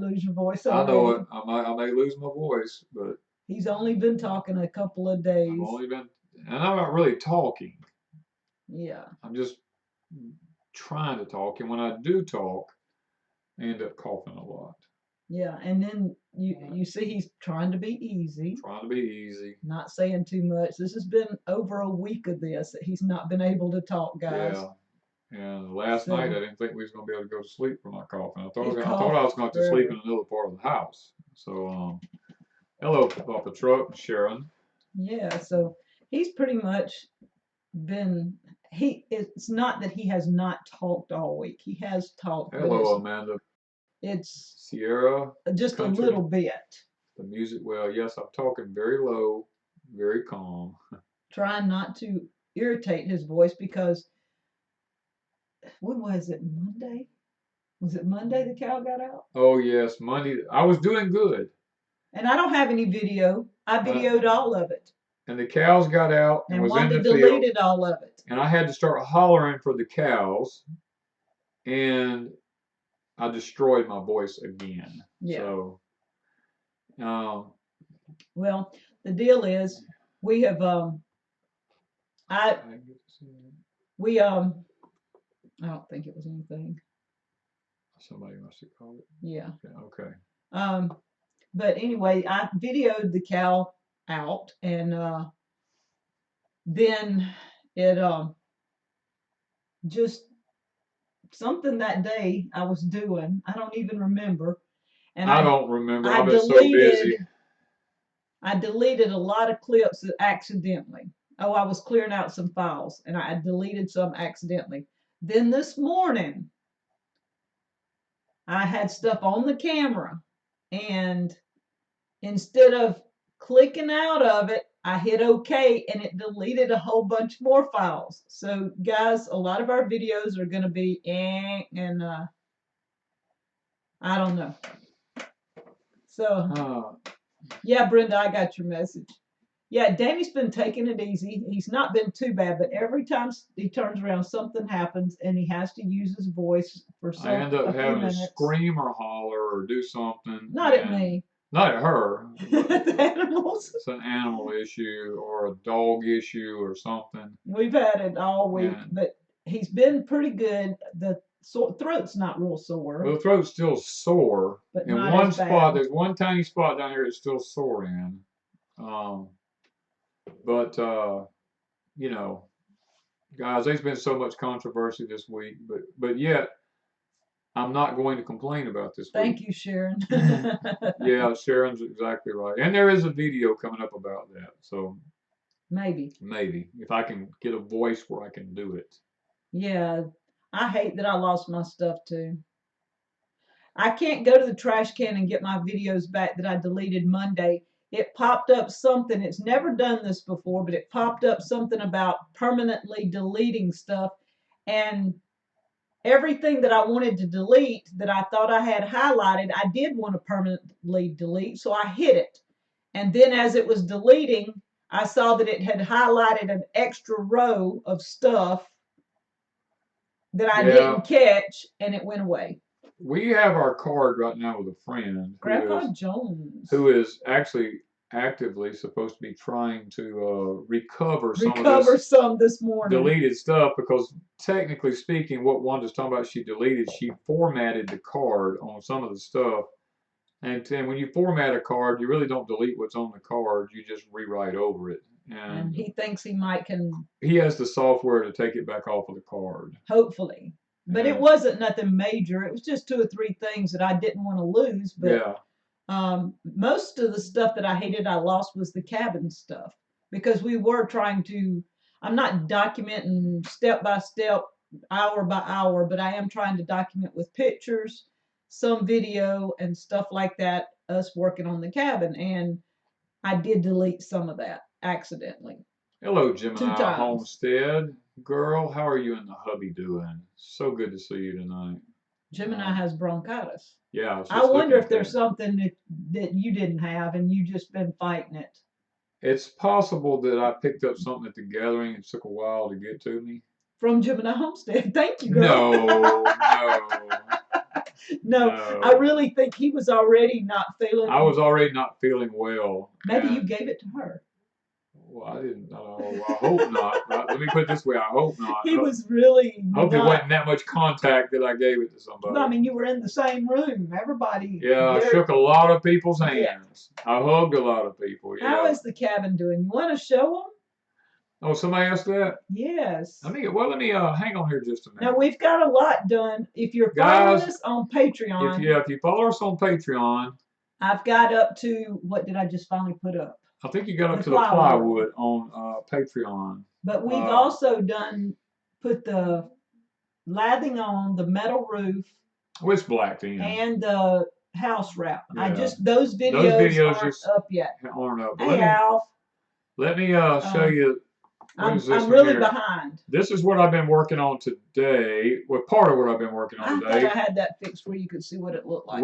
lose your voice I already. know it. I may lose my voice, but he's only been talking a couple of days. And I'm not really talking. Yeah. I'm just trying to talk, and when I do talk, I end up coughing a lot. Yeah, and then you see he's trying to be easy. Trying to be easy. Not saying too much. This has been over a week of this that he's not been able to talk, guys. Yeah. And last night I didn't think we was gonna be able to go to sleep from my coughing. I thought I was going to sleep in another part of the house. So hello, Papa Truck, Sharon. Yeah, so he's pretty much been it's not that he has not talked all week. He has talked. Hello, Amanda. It's Sierra. Just country, a little bit. The music, well, yes, I'm talking very low, very calm. Trying not to irritate his voice because when was it? Monday? Was it Monday the cow got out? Oh yes, Monday. I was doing good. And I don't have any video. I videoed all of it. And the cows got out and was Wanda in the field. deleted all of it. And I had to start hollering for the cows. And I destroyed my voice again. Yeah. So, well, the deal is we have I don't think it was anything. Somebody must have called it. Yeah. Okay. But anyway, I videoed the cow out, and then it just something that day I was doing. I don't even remember. And I don't remember. I've been so busy. I deleted a lot of clips accidentally. Oh, I was clearing out some files, and I deleted some accidentally. Then this morning, I had stuff on the camera, and instead of clicking out of it, I hit OK, and it deleted a whole bunch more files. So, guys, a lot of our videos are going to be and I don't know. So, yeah, Brenda, I got your message. Yeah, Danny's been taking it easy. He's not been too bad, but every time he turns around, something happens, and he has to use his voice for something. I end up having to scream or holler or do something. Not at me. Not at her. The animals. It's an animal issue or a dog issue or something. We've had it all week, but he's been pretty good. The throat's not real sore. Well, the throat's still sore. But in one spot, there's one tiny spot down here that's still sore in. But you know, guys, there's been so much controversy this week, but yet I'm not going to complain about this week. Thank you, Sharon. Yeah, Sharon's exactly right. And there is a video coming up about that. So maybe if I can get a voice where I can do it. Yeah, I hate that I lost my stuff too. I can't go to the trash can and get my videos back that I deleted Monday. It popped up something. It's never done this before, but it popped up something about permanently deleting stuff. And everything that I wanted to delete that I thought I had highlighted, I did want to permanently delete, so I hit it. And then as it was deleting, I saw that it had highlighted an extra row of stuff that I didn't catch, and it went away. We have our card right now with a friend, Grandpa Jones, who is actually actively supposed to be trying to recover some this morning deleted stuff, because technically speaking, what Wanda's talking about, she formatted the card on some of the stuff, and when you format a card, you really don't delete what's on the card, you just rewrite over it. And he thinks he he has the software to take it back off of the card, hopefully. But it wasn't nothing major. It was just 2 or 3 things that I didn't want to lose. But most of the stuff that I hated I lost was the cabin stuff, because we were trying to, I'm not documenting step by step, hour by hour, but I am trying to document with pictures, some video and stuff like that, us working on the cabin. And I did delete some of that accidentally. Hello, Gemini Homestead. Girl, how are you and the hubby doing? So good to see you tonight. Gemini has bronchitis. Yeah. I wonder if there's something that you didn't have and you just been fighting it. It's possible that I picked up something at the gathering. It took a while to get to me. From Gemini Homestead. Thank you, girl. No. No, I really think he was already not feeling. I was already not feeling well. Maybe you gave it to her. Well, I didn't know. I hope not. Let me put it this way. I hope not. He was really. I hope it wasn't that much contact that I gave it to somebody. No, I mean, you were in the same room. Everybody. Yeah, I shook a lot of people's hands. Yeah. I hugged a lot of people. Yeah. How is the cabin doing? You want to show them? Oh, somebody asked that? Yes. Let me hang on here just a minute. Now, we've got a lot done. If you're following us on Patreon. If you follow us on Patreon. I've got up to, what did I just finally put up? I think you got up to the plywood on Patreon. But we've also put the lathing on, the metal roof. Oh, it's blacked in. And the house wrap. Yeah. Those videos aren't up yet. Aren't up. Hey, Alf. Let me show you. I'm really behind. This is what I've been working on today. Well, part of what I've been working on today. I thought I had that fixed where you could see what it looked like.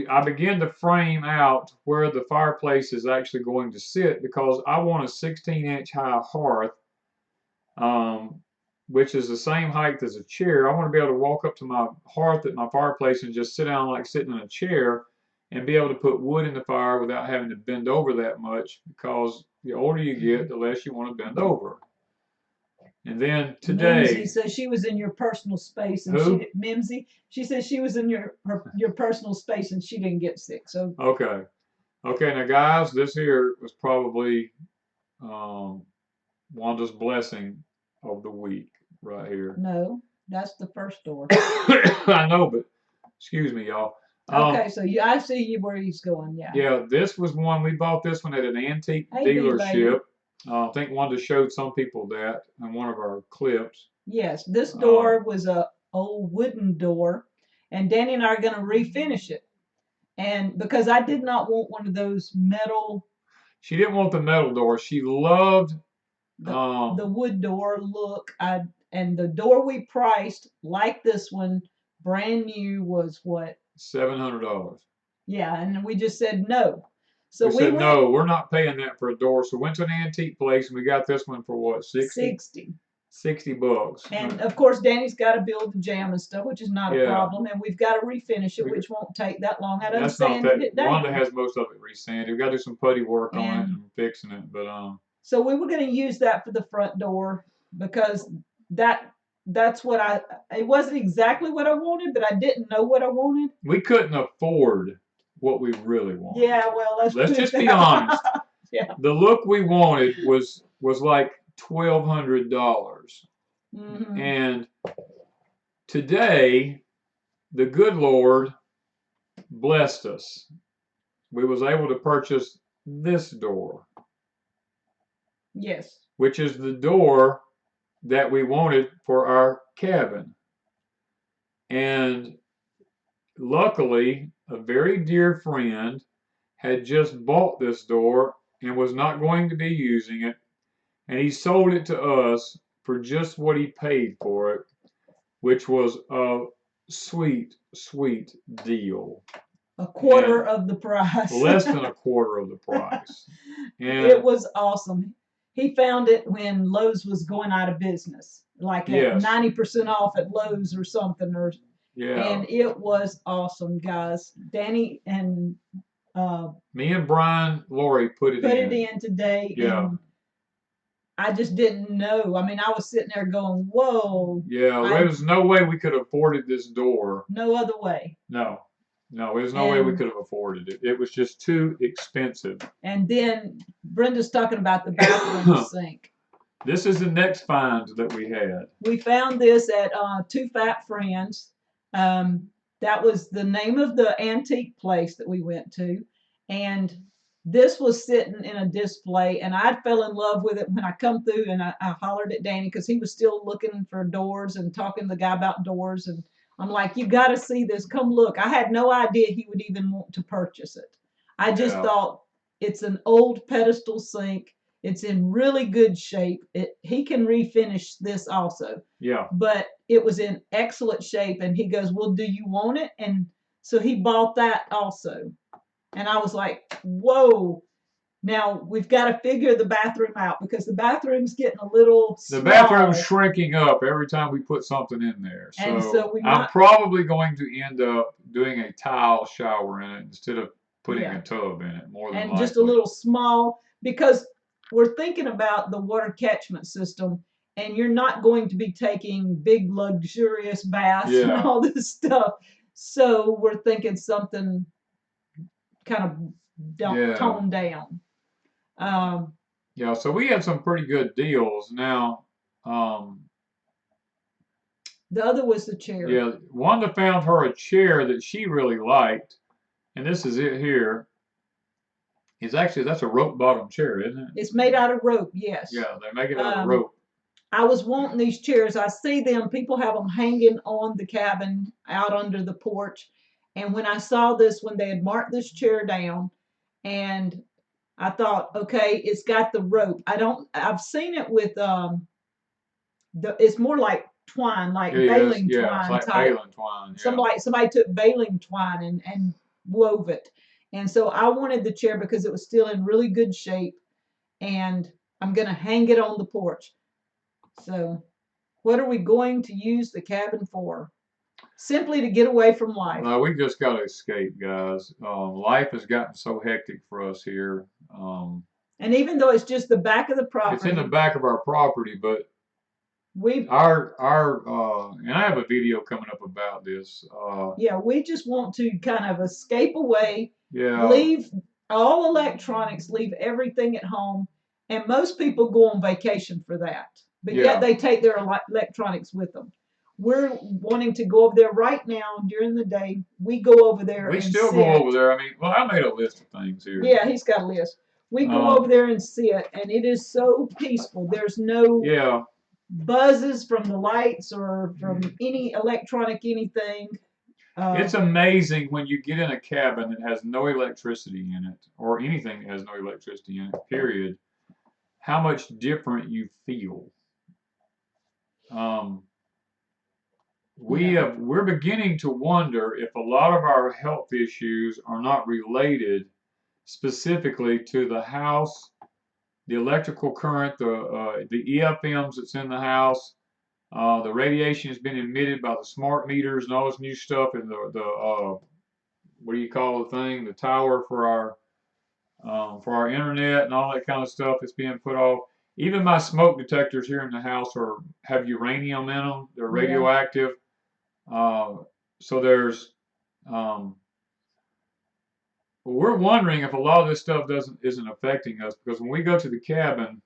I began to frame out where the fireplace is actually going to sit because I want a 16-inch high hearth, which is the same height as a chair. I want to be able to walk up to my hearth at my fireplace and just sit down like sitting in a chair and be able to put wood in the fire without having to bend over that much, because the older you get, the less you want to bend over. And then today, Mimsy says she was in your personal space, and Mimsy, she says she was in your personal space and she didn't get sick. So okay. Now guys, this here was probably Wanda's blessing of the week right here. No, that's the first door. I know, but excuse me, y'all. Okay, so I see where he's going. Yeah. Yeah, this was one we bought. This one at an antique dealership. I think Wanda showed some people that in one of our clips. Yes, this door was a old wooden door, and Danny and I are going to refinish it. And because I did not want one of those metal. She didn't want the metal door. She loved the wood door look. And the door we priced, like this one, brand new, was what? $700. Yeah, and we just said no. So we said no, we're not paying that for a door. So we went to an antique place and we got this one for what? $60. And of course, Danny's got to build the jam and stuff, which is not a problem. And we've got to refinish it, which won't take that long. I done sanded it down. Wanda has most of it resanded. We've got to do some putty work on it and fixing it. But so we were going to use that for the front door because that's what it wasn't exactly what I wanted, but I didn't know what I wanted. We couldn't afford what we really wanted. Yeah, well, let's just be honest. Yeah. The look we wanted was like $1,200. Mm-hmm. And today, the good Lord blessed us. We was able to purchase this door. Yes. Which is the door that we wanted for our cabin. And luckily, a very dear friend had just bought this door and was not going to be using it. And he sold it to us for just what he paid for it, which was a sweet, sweet deal. A quarter of the price. Less than a quarter of the price. And it was awesome. He found it when Lowe's was going out of business, like at 90% off at Lowe's or something. And it was awesome, guys. Danny and me and Brian Lori put it in today. Yeah. And I just didn't know. I mean, I was sitting there going, whoa. Yeah, there was no way we could have afforded this door. No other way. No, there's no way we could have afforded it. It was just too expensive. And then Brenda's talking about the bathroom sink. This is the next find that we had. We found this at Two Fat Friends. That was the name of the antique place that we went to. And this was sitting in a display, and I fell in love with it when I come through, and I hollered at Danny because he was still looking for doors and talking to the guy about doors. And I'm like, you got to see this. Come look. I had no idea he would even want to purchase it. I just thought it's an old pedestal sink. It's in really good shape. He can refinish this also. Yeah. But it was in excellent shape, and he goes, well, do you want it? And so he bought that also. And I was like, whoa. Now we've got to figure the bathroom out because the bathroom's getting a little The small. bathroom's shrinking up every time we put something in there. And so I'm probably going to end up doing a tile shower in it instead of putting a tub in it, more than likely. And just a little small, because we're thinking about the water catchment system, and you're not going to be taking big luxurious baths and all this stuff. So we're thinking something kind of toned down. Yeah, so we had some pretty good deals. Now, the other was the chair. Yeah, Wanda found her a chair that she really liked, and this is it here. It's actually, that's a rope bottom chair, isn't it? It's made out of rope, yes. Yeah, they make it out of rope. I was wanting these chairs. I see them, people have them hanging on the cabin out under the porch. And when I saw this, when they had marked this chair down, and I thought, okay, it's got the rope. I've seen it with, it's more like twine, like baling twine. It's like baling twine. Yeah. Somebody took baling twine and wove it. And so I wanted the chair because it was still in really good shape, and I'm going to hang it on the porch. So what are we going to use the cabin for? Simply to get away from life. We just got to escape, guys. Life has gotten so hectic for us here. And even though it's just the back of the property. It's in the back of our property, but and I have a video coming up about this. Yeah, we just want to kind of escape away. Yeah. Leave all electronics, leave everything at home. And most people go on vacation for that. But yet they take their electronics with them. We're wanting to go over there right now during the day. We go over there. We still go over there. I mean, well, I made a list of things here. Yeah, he's got a list. We go over there and sit, and it is so peaceful. There's no buzzes from the lights or from any electronic anything. It's amazing when you get in a cabin that has no electricity in it, or anything that has no electricity in it, period, how much different you feel. We're beginning to wonder if a lot of our health issues are not related specifically to the house, the electrical current, the EFMs that's in the house, the radiation has been emitted by the smart meters and all this new stuff, and the what do you call the thing? The tower for our internet and all that kind of stuff is being put off. Even my smoke detectors here in the house have uranium in them. They're radioactive. So there's we're wondering if a lot of this stuff isn't affecting us, because when we go to the cabin,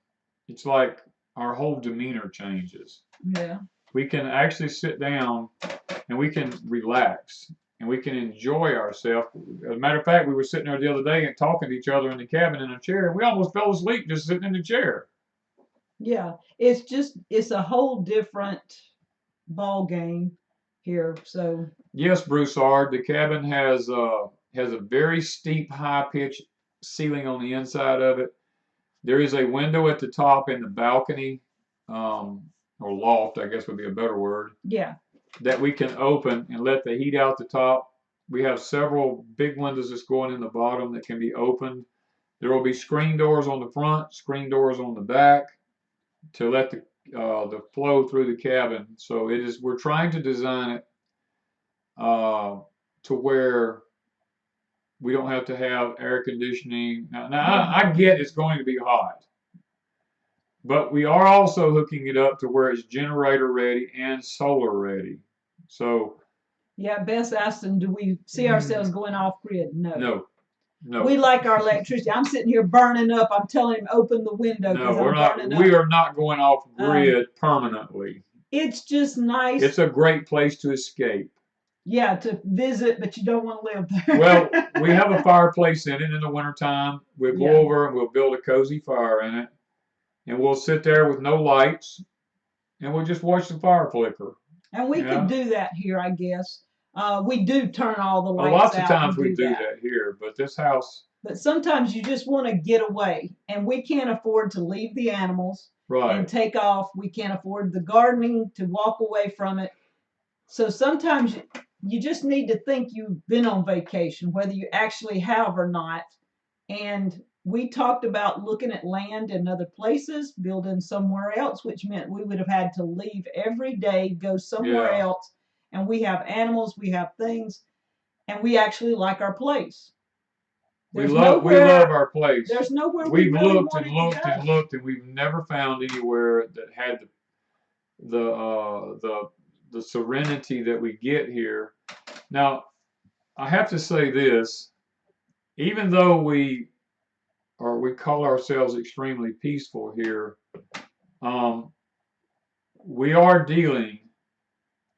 it's like our whole demeanor changes. Yeah. We can actually sit down and we can relax and we can enjoy ourselves. As a matter of fact, we were sitting there the other day and talking to each other in the cabin in a chair, and we almost fell asleep just sitting in the chair. Yeah, it's a whole different ball game here. So yes, Broussard, the cabin has a very steep, high-pitched ceiling on the inside of it. There is a window at the top in the balcony, or loft, I guess would be a better word. Yeah. That we can open and let the heat out the top. We have several big windows that's going in the bottom that can be opened. There will be screen doors on the front, screen doors on the back to let the flow through the cabin. So we're trying to design it to where we don't have to have air conditioning. Now I get it's going to be hot, but we are also hooking it up to where it's generator ready and solar ready. So yeah, Bess asked them, do we see ourselves going off grid? No. No. We like our electricity. I'm sitting here burning up. I'm telling him open the window. No, we're not. We are not going off grid permanently. It's just nice. It's a great place to escape. Yeah, to visit, but you don't want to live there. Well, we have a fireplace in it in the wintertime. We'll go over and we'll build a cozy fire in it. And we'll sit there with no lights. And we'll just watch the fire flicker. And we could do that here, I guess. We do turn all the lights out. Lots of times we do that here, but this house. But sometimes you just want to get away. And we can't afford to leave the animals and take off. We can't afford the gardening to walk away from it. So sometimes you just need to think you've been on vacation, whether you actually have or not, and we talked about looking at land in other places, building somewhere else, which meant we would have had to leave every day, go somewhere Yeah. else. And we have animals, we have things, and we actually like our place. We There's love nowhere, our place. there's nowhere we We've really looked and wanted to looked and go. looked, and we've never found anywhere that had the serenity that we get here. Now, I have to say this, even though we call ourselves extremely peaceful here, um, we are dealing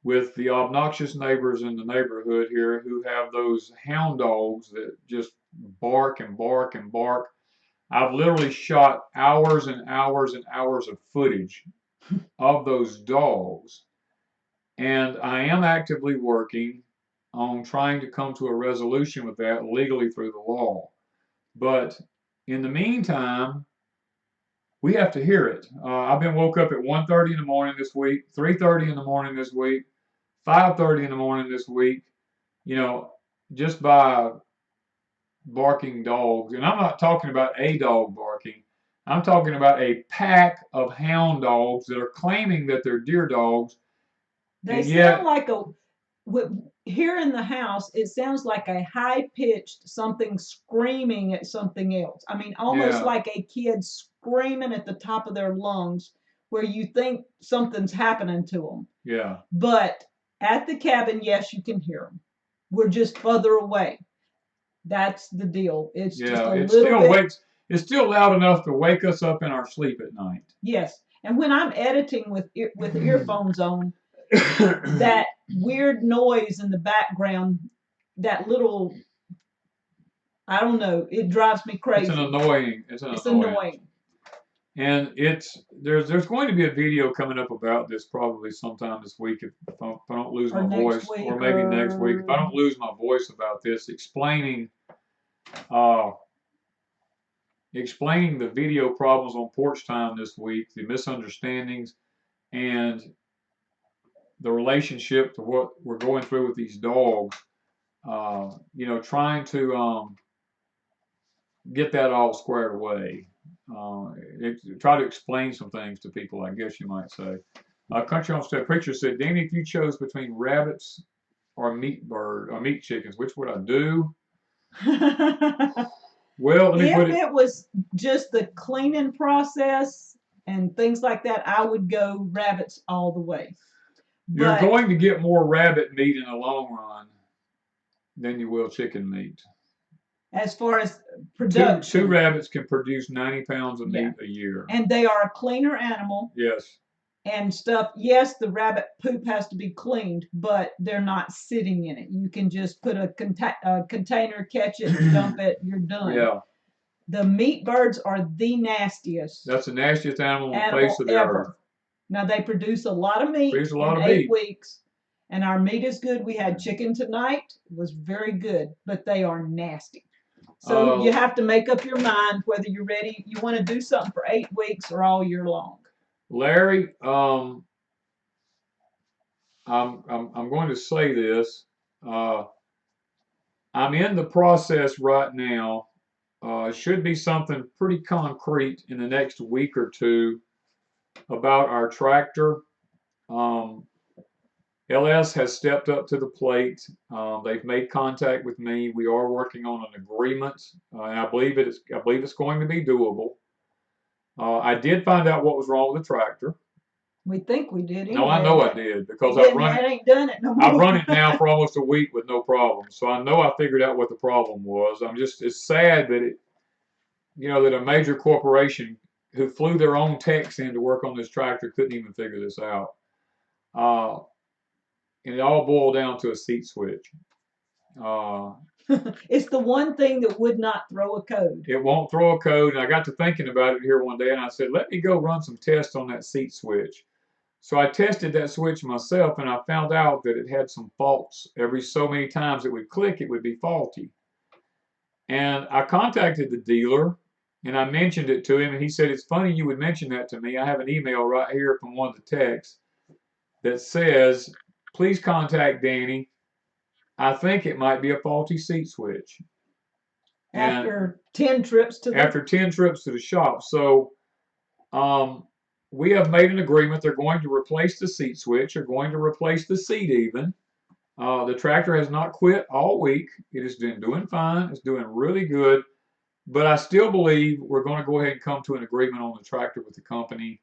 with the obnoxious neighbors in the neighborhood here who have those hound dogs that just bark and bark and bark. I've literally shot hours and hours and hours of footage of those dogs. And I am actively working on trying to come to a resolution with that legally through the law. But in the meantime, we have to hear it. I've been woke up at 1:30 in the morning this week, 3:30 in the morning this week, 5:30 in the morning this week, you know, just by barking dogs. And I'm not talking about a dog barking. I'm talking about a pack of hound dogs that are claiming that they're deer dogs. They And sound yet, like here in the house, it sounds like a high pitched something screaming at something else. I mean, almost yeah, like a kid screaming at the top of their lungs, where you think something's happening to them. yeah, But at the cabin, yes, you can hear them. We're just further away. That's the deal. It's just yeah, a little bit. it's still loud enough to wake us up in our sleep at night. Yes. And when I'm editing with earphones on, that weird noise in the background, that little, I don't know, it drives me It's an crazy. annoying, it's an It's annoyance. annoying. And there's going to be a video coming up about this probably sometime this week if I don't lose Or my next voice, week, or maybe next week if I don't lose my voice about this, uh, explaining the video problems on porch time this week, the misunderstandings, and the relationship to what we're going through with these dogs. Trying to get that all squared away. Try to explain some things to people, I guess you might say. Country Homestead Preacher said, Danny, if you chose between rabbits or meat chickens, which would I do? Well, let me put if it. it was just the cleaning process and things like that, I would go rabbits all the way. You're But going to get more rabbit meat in the long run than you will chicken meat. as far as Two production, rabbits can produce 90 pounds of yeah, meat a year. and they are a cleaner animal. Yes. And stuff. Yes, the rabbit poop has to be cleaned, but they're not sitting in it. You can just put a container, catch it, dump it, you're done. Yeah. The meat birds are the nastiest That's the nastiest animal on the face of the ever. earth. Now they produce a lot of meat Produce a lot in of 8 meat. weeks, and our meat is good. We had chicken tonight; it was very good, but they are nasty. So you have to make up your mind whether you're ready. You want to do something for 8 weeks or all year long. Larry, I'm going to say this. I'm in the process right now. Should be something pretty concrete in the next week or two about our tractor. LS has stepped up to the plate. They've made contact with me. We are working on an agreement, and I believe it's going to be doable. I did find out what was wrong with the tractor. We think we did. No, I know I did because I've ain't done it no more. I've run it now for almost a week with no problem. So I know I figured out what the problem was. It's sad that that a major corporation who flew their own techs in to work on this tractor couldn't even figure this out. And it all boiled down to a seat switch. It's the one thing that would not throw a code. It won't throw a code. And I got to thinking about it here one day, and I said, let me go run some tests on that seat switch. So I tested that switch myself, and I found out that it had some faults. Every so many times it would click, it would be faulty. And I contacted the dealer, and I mentioned it to him, and he said, it's funny you would mention that to me. I have an email right here from one of the techs that says, please contact Danny. I think it might be a faulty seat switch. After 10 trips to the shop. So we have made an agreement. They're going to replace the seat switch. They're going to replace the seat even. The tractor has not quit all week. It has been doing fine. It's doing really good. But I still believe we're going to go ahead and come to an agreement on the tractor with the company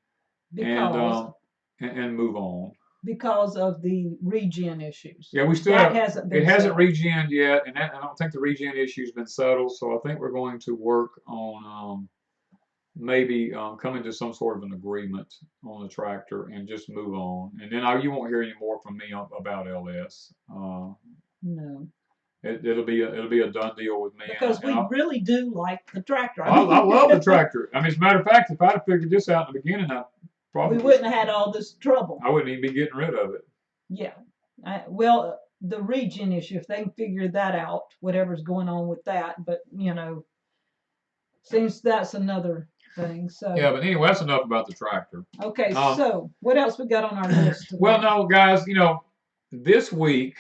and move on. Because of the regen issues. Yeah, we still hasn't regened yet, and I don't think the regen issue has been settled. So I think we're going to work on maybe coming to some sort of an agreement on the tractor and just move on. And then you won't hear any more from me about LS. No. It'll be a done deal with me. Because we really do like the tractor. I love the tractor. I mean, as a matter of fact, if I'd have figured this out in the beginning, we wouldn't have had all this trouble. I wouldn't even be getting rid of it. Yeah. Well, the regen issue, if they can figure that out, whatever's going on with that, but seems that's another thing. So yeah, but anyway, that's enough about the tractor. Okay, so what else we got on our list today? Well, no, guys, this week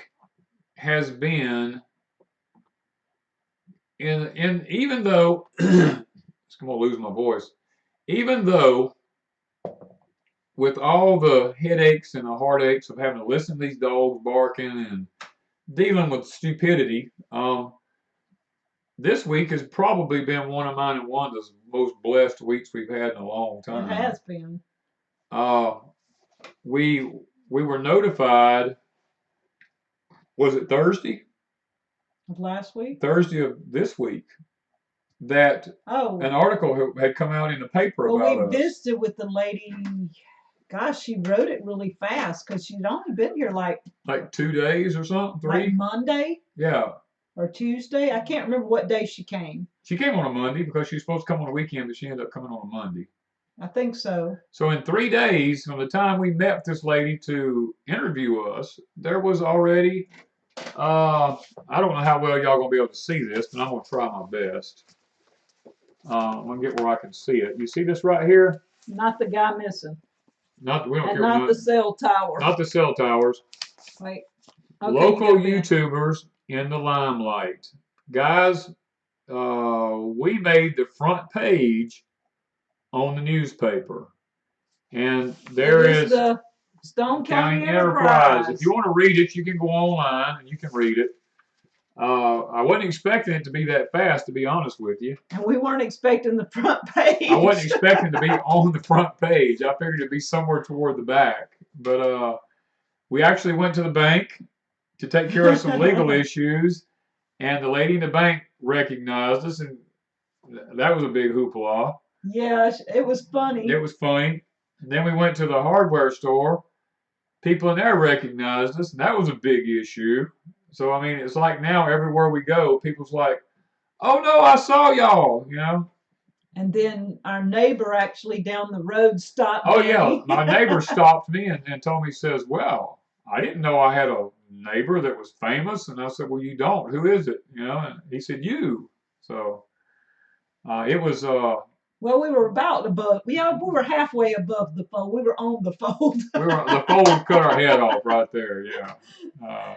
has been in even though I'm gonna lose my voice, even though with all the headaches and the heartaches of having to listen to these dogs barking and dealing with stupidity, this week has probably been one of mine and Wanda's most blessed weeks we've had in a long time. It has been. We were notified. Was it Thursday? Of last week? Thursday of this week. That an article had come out in the paper about us. Well, we visited with the lady. Gosh, she wrote it really fast because she'd only been here like 2 days or something, 3. Like Monday? Yeah. Or Tuesday? I can't remember what day she came. She came on a Monday because she was supposed to come on a weekend, but she ended up coming on a Monday. I think so. So in 3 days, from the time we met this lady to interview us, there was already, I don't know how well y'all going to be able to see this, but I'm going to try my best. I'm going to get where I can see it. You see this right here? Not the guy missing. We don't care. Not the cell tower. Not the cell towers. Wait. Okay, local YouTubers in the limelight. Guys, we made the front page on the newspaper. And there is the Stone County Enterprise. If you want to read it, you can go online and you can read it. I wasn't expecting it to be that fast, to be honest with you. And we weren't expecting the front page. I wasn't expecting to be on the front page. I figured it'd be somewhere toward the back. But we actually went to the bank to take care of some legal issues, and the lady in the bank recognized us, and that was a big hoopla. Yeah, it was funny. It was funny. And then we went to the hardware store. People in there recognized us, and that was a big issue. So, I mean, it's like now everywhere we go, people's like, oh, no, I saw y'all, And then our neighbor actually down the road stopped me. Oh, yeah. My neighbor stopped me and told me, says, well, I didn't know I had a neighbor that was famous. And I said, well, you don't. Who is it? And he said, you. So it was... Well, we were about above. We were halfway above the fold. We were on the fold. The fold cut our head off right there, yeah.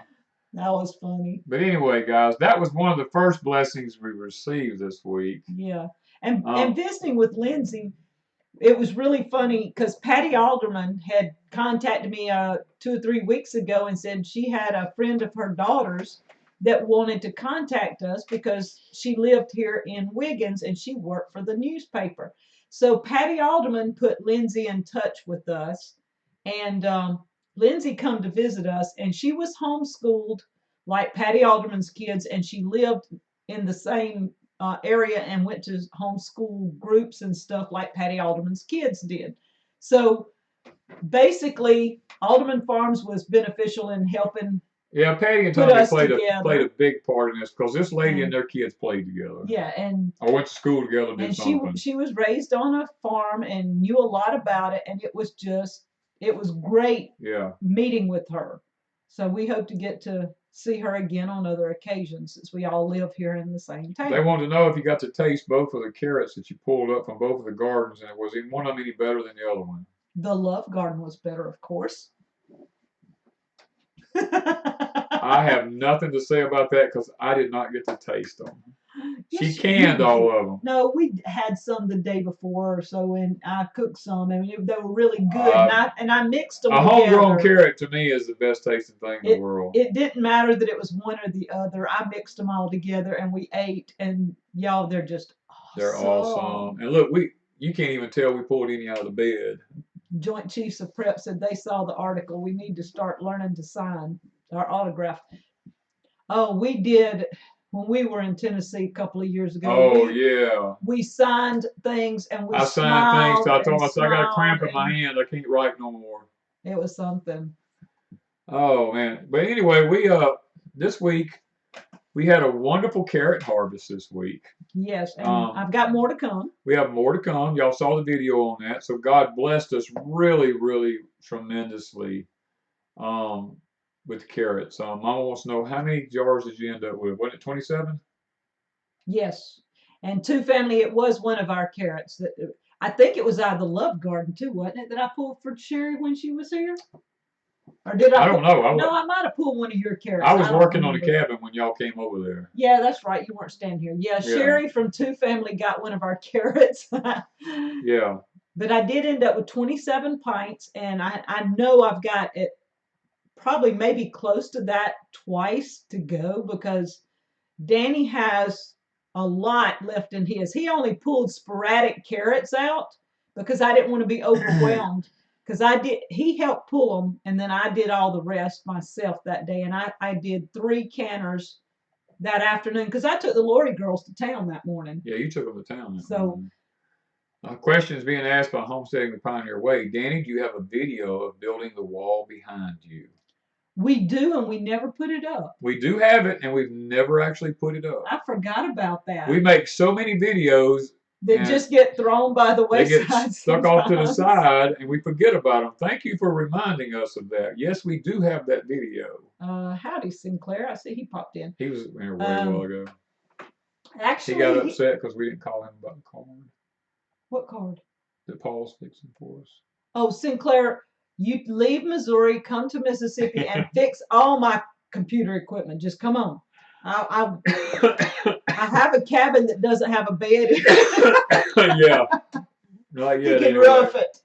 That was funny. But anyway, guys, that was one of the first blessings we received this week. Yeah. And visiting with Lindsay, it was really funny because Patty Alderman had contacted me 2 or 3 weeks ago and said she had a friend of her daughter's that wanted to contact us because she lived here in Wiggins and she worked for the newspaper. So Patty Alderman put Lindsay in touch with us, and Lindsay come to visit us, and she was homeschooled like Patty Alderman's kids, and she lived in the same area and went to homeschool groups and stuff like Patty Alderman's kids did. So basically, Alderman Farms was beneficial in helping. Yeah, Patty and Tommy played a big part in this because this lady and their kids played together. Yeah, and I went to school together and did something. She was raised on a farm and knew a lot about it, and it was great meeting with her. So we hope to get to see her again on other occasions since we all live here in the same town. They wanted to know if you got to taste both of the carrots that you pulled up from both of the gardens, and was one of them any better than the other one? The Love Garden was better, of course. I have nothing to say about that because I did not get to taste them. She canned all of them. No, we had some the day before or so, and I cooked some, and they were really good. And I mixed them together. A homegrown carrot to me is the best tasting thing in the world. It didn't matter that it was one or the other. I mixed them all together, and we ate. And y'all, they're just awesome. They're awesome. And look, you can't even tell we pulled any out of the bed. Joint Chiefs of Prep said they saw the article. We need to start learning to sign our autograph. Oh, we did. When we were in Tennessee a couple of years ago. Oh, yeah. We signed things and we I signed things. I told myself I got a cramp in my hand. I can't write no more. It was something. Oh, man. But anyway, this week, we had a wonderful carrot harvest this week. Yes, and I've got more to come. We have more to come. Y'all saw the video on that. So God blessed us really, really tremendously. With carrots. Mama wants to know, how many jars did you end up with? Wasn't it 27? Yes. And two family, it was one of our carrots. I think it was out of the Love Garden too, wasn't it? That I pulled for Sherry when she was here? Or did I? I don't know. I might have pulled one of your carrots. I was working on the cabin when y'all came over there. Yeah, that's right. You weren't standing here. Yeah, Sherry from Two Family got one of our carrots. Yeah. But I did end up with 27 pints, and I know I've got it. Probably maybe close to that twice to go because Danny has a lot left in his. He only pulled sporadic carrots out because I didn't want to be overwhelmed because he helped pull them and then I did all the rest myself that day. And I did 3 canners that afternoon because I took the Lori girls to town that morning. Yeah, you took them to town that morning. Questions being asked by Homesteading the Pioneer Way. Danny, do you have a video of building the wall behind you? We do, and we never put it up. We do have it, and we've never actually put it up. I forgot about that. We make so many videos that just get thrown by the wayside. They get stuck off to the side, and we forget about them. Thank you for reminding us of that. Yes, we do have that video. Howdy, Sinclair. I see he popped in. He was here way a while ago. Actually, he got upset because we didn't call him about the card. What card? That Paul's fixing for us. Oh, Sinclair. You leave Missouri, come to Mississippi, and fix all my computer equipment. Just come on. I have a cabin that doesn't have a bed. Yeah. Not yet. He can rough it.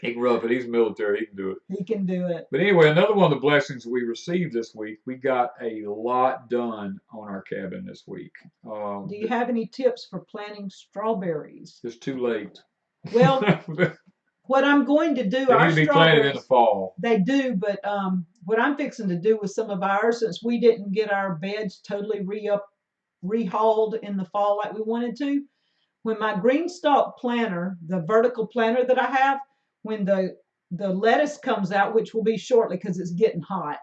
He can rough it. He's military. He can do it. He can do it. But anyway, another one of the blessings we received this week, we got a lot done on our cabin this week. Do you have any tips for planting strawberries? It's too late. Well, what I'm going to do, they need to be planted in the fall. They do, but what I'm fixing to do with some of ours, since we didn't get our beds totally rehauled in the fall like we wanted to, when my green stalk planter, the vertical planter that I have, when the lettuce comes out, which will be shortly because it's getting hot,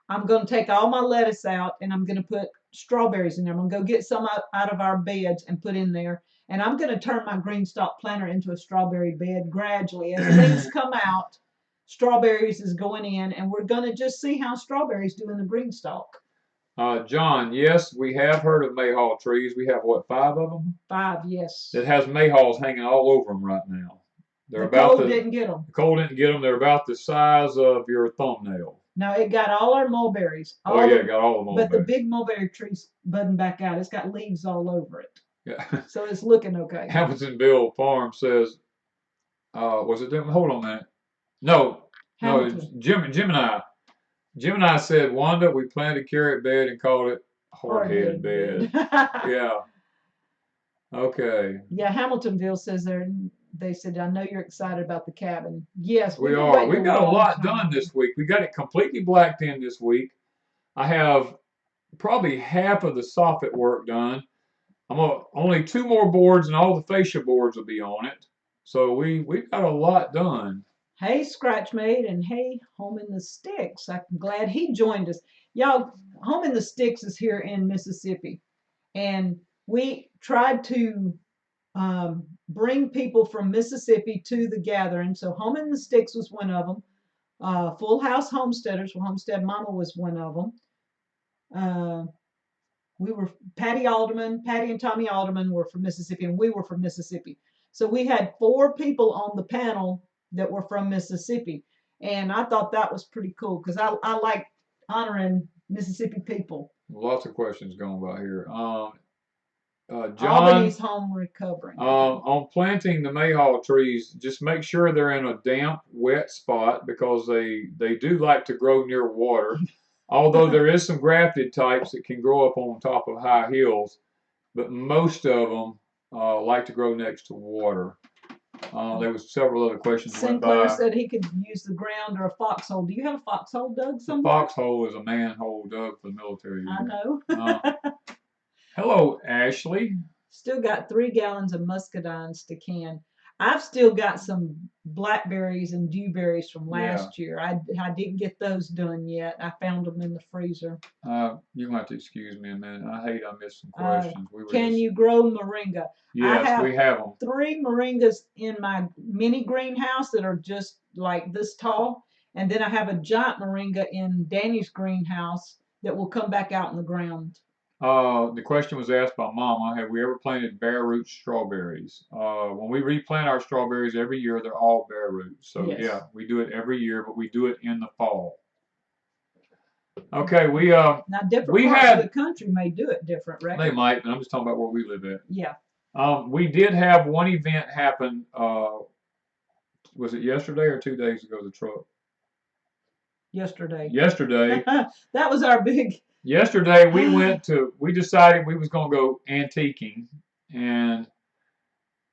I'm going to take all my lettuce out and I'm going to put strawberries in there. I'm going to go get some out of our beds and put in there. And I'm going to turn my green stalk planter into a strawberry bed gradually. As things come out, strawberries is going in, and we're going to just see how strawberries do in the green stalk. John, yes, we have heard of mayhaw trees. We have, what, 5 of them? 5, yes. That has mayhaws hanging all over them right now. The cold didn't get them. The cold didn't get them. They're about the size of your thumbnail. No, it got all our mulberries. It got all the mulberries. But the big mulberry tree's budding back out. It's got leaves all over it. Yeah. So it's looking okay. Hamiltonville Farm says, was it them? Hold on a minute. No, it's Gemini. Gemini said, Wanda, we planted a carrot bed and called it hardhead bed. Yeah. Okay. Yeah, Hamiltonville says they said, I know you're excited about the cabin. Yes, we are. We've got a lot done this week. We got it completely blacked in this week. I have probably half of the soffit work done. Only 2 more boards and all the fascia boards will be on it. So we've got a lot done. Hey, Scratchmade, and hey, Home in the Sticks. I'm glad he joined us. Y'all, Home in the Sticks is here in Mississippi. And we tried to bring people from Mississippi to the gathering. So Home in the Sticks was one of them. Full House Homesteaders, Homestead Mama was one of them. We were Patty and Tommy Alderman were from Mississippi, and we were from Mississippi. So we had 4 people on the panel that were from Mississippi. And I thought that was pretty cool because I like honoring Mississippi people. Lots of questions going by here. John, Albany's home recovering. on planting the mayhaw trees, just make sure they're in a damp, wet spot because they do like to grow near water. Although there is some grafted types that can grow up on top of high hills, but most of them like to grow next to water. There was several other questions that went Sinclair by. said he could use the ground or a foxhole. Do you have a foxhole dug somewhere? The foxhole is a manhole dug for the military. I know. Hello, Ashley. Still got 3 gallons of muscadines to can. I've still got some blackberries and dewberries from last year. I didn't get those done yet. I found them in the freezer. You're going to have to excuse me a minute. I hate I missed some questions. Can you grow moringa? Yes, we have them. 3 moringas in my mini greenhouse that are just like this tall. And then I have a giant moringa in Danny's greenhouse that will come back out in the ground. The question was asked by Mama, have we ever planted bare root strawberries? When we replant our strawberries every year, they're all bare root. So yes. Yeah, we do it every year, but we do it in the fall. Okay, now different parts of the country may do it different, right? They might, but I'm just talking about where we live at. Yeah. We did have one event happen. Was it yesterday or 2 days ago? The truck. Yesterday. Yesterday. That was our big. Yesterday we decided we was going to go antiquing, and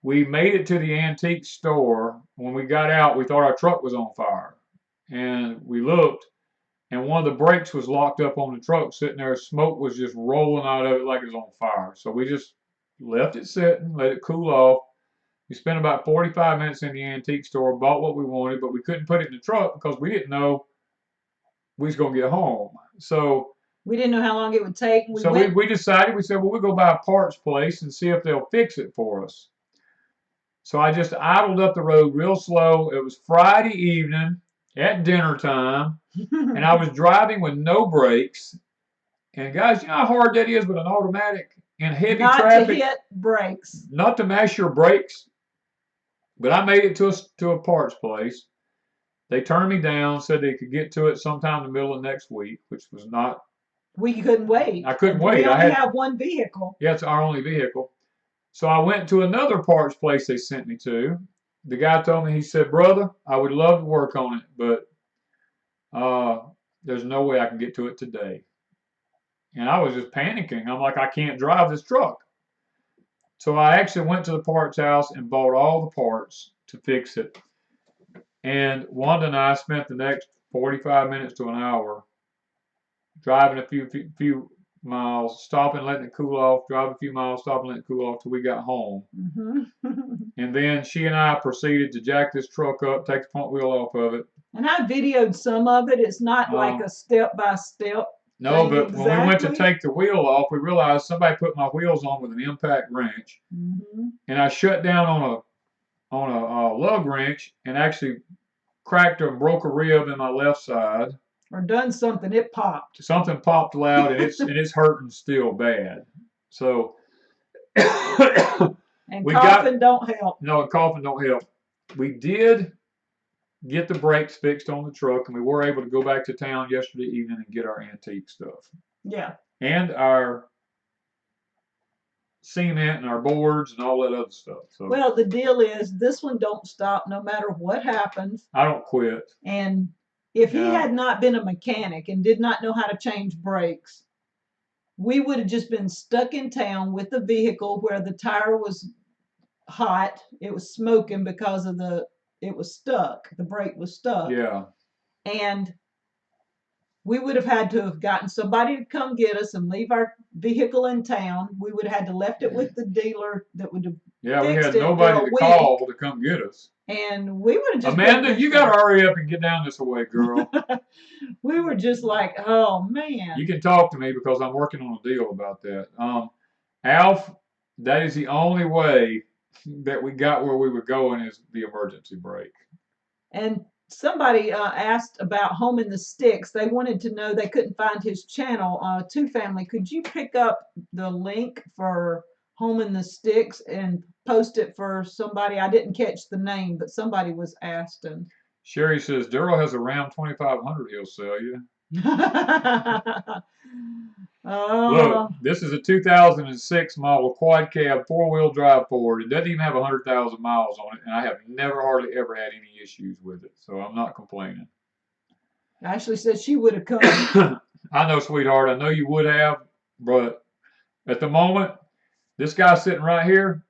we made it to the antique store. When we got out, we thought our truck was on fire, and we looked, and one of the brakes was locked up on the truck, sitting there. Smoke was just rolling out of it like it was on fire. So we just left it sitting, let it cool off. We spent about 45 minutes in the antique store, bought what we wanted, but we couldn't put it in the truck because we didn't know we was going to get home. So we didn't know how long it would take. We decided, we said, well, we'll go by a parts place and see if they'll fix it for us. So I just idled up the road real slow. It was Friday evening at dinner time, and I was driving with no brakes. And guys, you know how hard that is with an automatic in heavy traffic? Not to hit brakes. Not to mash your brakes. But I made it to a parts place. They turned me down, said they could get to it sometime in the middle of next week, which was not. We couldn't wait. I couldn't wait. We only have one vehicle. Yeah, it's our only vehicle. So I went to another parts place they sent me to. The guy told me, he said, brother, I would love to work on it, but there's no way I can get to it today. And I was just panicking. I'm like, I can't drive this truck. So I actually went to the parts house and bought all the parts to fix it. And Wanda and I spent the next 45 minutes to an hour driving a few miles, stopping, letting it cool off, drive a few miles, stopping, letting it cool off till we got home. And then she and I proceeded to jack this truck up, take the front wheel off of it. And I videoed some of it. It's not like a step-by-step. No, but when we went to take the wheel off, we realized somebody put my wheels on with an impact wrench. And I shut down on a lug wrench and actually cracked or broke a rib in my left side. Or done something, it popped. Something popped loud, and it's hurting still bad. So and coughing don't help. No, coughing don't help. We did get the brakes fixed on the truck, and we were able to go back to town yesterday evening and get our antique stuff. Yeah. And our cement and our boards and all that other stuff. So, well, the deal is this one don't stop no matter what happens. I don't quit. And if he had not been a mechanic and did not know how to change brakes, we would have just been stuck in town with the vehicle where the tire was hot. It was smoking because of it was stuck. The brake was stuck. Yeah. And we would have had to have gotten somebody to come get us and leave our vehicle in town. We would have had to left it with the dealer that would have we had nobody to call to come get us. And we would have just Amanda, you got to hurry up and get down this way, girl. We were just like, oh, man. You can talk to me because I'm working on a deal about that. Alf, that is the only way that we got where we were going is the emergency brake. And somebody asked about Home in the Sticks. They wanted to know, they couldn't find his channel, Two Family. Could you pick up the link for Home in the Sticks and post it for somebody? I didn't catch the name, but somebody was asked. And Sherry says, Daryl has a Ram 2500 he'll sell you. Uh, Look, this is a 2006 model quad cab 4-wheel drive Ford. It doesn't even have 100,000 miles on it, and I have never hardly ever had any issues with it, so I'm not complaining. Ashley said she would have come. I know, sweetheart, I know you would have, but at the moment, this guy sitting right here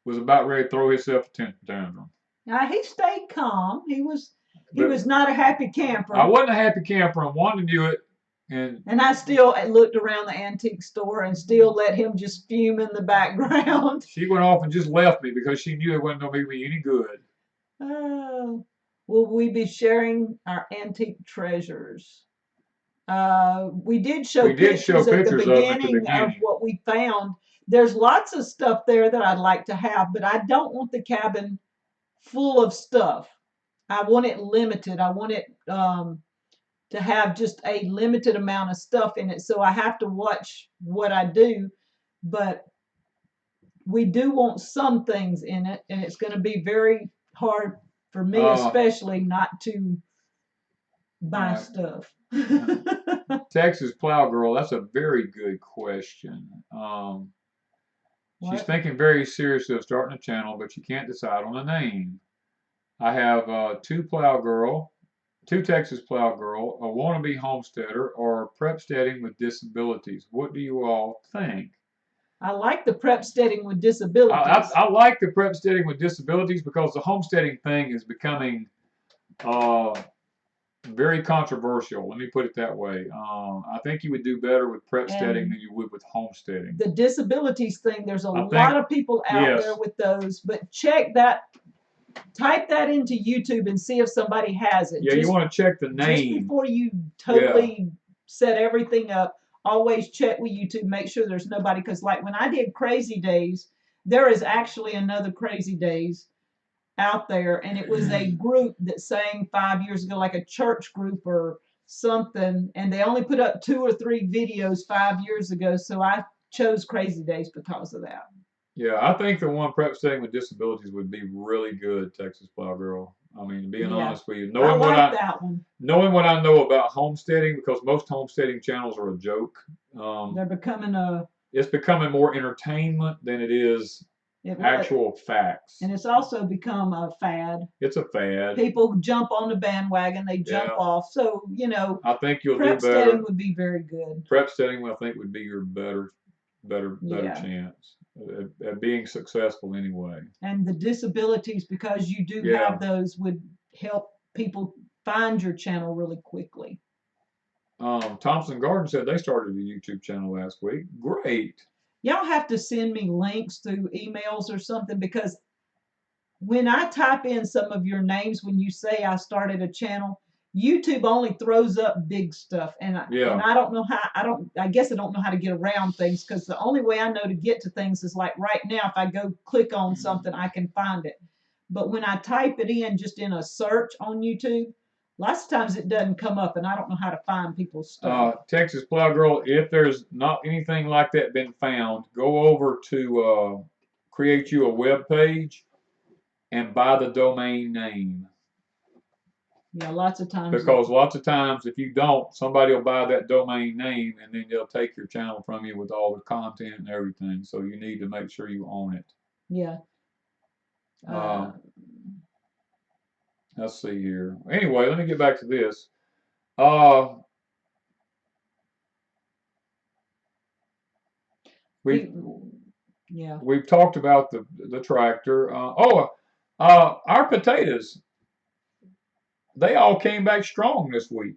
was about ready to throw himself a tantrum. Now he stayed calm. He was But not a happy camper. I wasn't a happy camper, and Wanda knew it. And I still looked around the antique store and still let him just fume in the background. She went off and just left me because she knew it wasn't going to be any good. Oh, will we be sharing our antique treasures? We did show pictures at the beginning of what we found. There's lots of stuff there that I'd like to have, but I don't want the cabin full of stuff. I want it limited. I want it to have just a limited amount of stuff in it. So I have to watch what I do, but we do want some things in it, and it's going to be very hard for me, especially not to buy stuff. Texas Plow Girl, that's a very good question. She's thinking very seriously of starting a channel, but she can't decide on a name. I have two Texas Plow Girl, a wannabe homesteader, or prepsteading with disabilities. What do you all think? I like the prepsteading with disabilities. I like the prepsteading with disabilities because the homesteading thing is becoming very controversial. Let me put it that way. I think you would do better with prepsteading than you would with homesteading. The disabilities thing, there's a lot of people out there with those, but check that. Type that into YouTube and see if somebody has it. Yeah, you want to check the name. Just before you totally set everything up, always check with YouTube, make sure there's nobody, because like when I did Crazy Days, there is actually another Crazy Days out there, and it was a group that sang 5 years ago, like a church group or something, and they only put up 2 or 3 videos 5 years ago, so I chose Crazy Days because of that. Yeah, I think the one prepsteading with disabilities would be really good, Texas Plow Girl. I mean, being honest with you, knowing what I know about homesteading, because most homesteading channels are a joke. They're becoming it's becoming more entertainment than it is actual facts. And it's also become a fad. It's a fad. People jump on the bandwagon, they jump off. So, you know, I think you'll do better. Prepsteading would be very good. Prepsteading, I think, would be your better chance at being successful anyway. And the disabilities, because you do have those, would help people find your channel really quickly. Thompson Garden said they started a YouTube channel last week. Great. Y'all have to send me links through emails or something, because when I type in some of your names, when you say I started a channel, YouTube only throws up big stuff, and I don't know how. I guess I don't know how to get around things, because the only way I know to get to things is like right now. If I go click on something, I can find it. But when I type it in just in a search on YouTube, lots of times it doesn't come up, and I don't know how to find people's stuff. Texas Plow Girl, if there's not anything like that been found, go over to create you a web page and buy the domain name. Yeah, lots of times. Because lots of times, if you don't, somebody will buy that domain name, and then they'll take your channel from you with all the content and everything. So you need to make sure you own it. Yeah. Let's see here. Anyway, let me get back to this. We've talked about the tractor. Our potatoes, they all came back strong this week.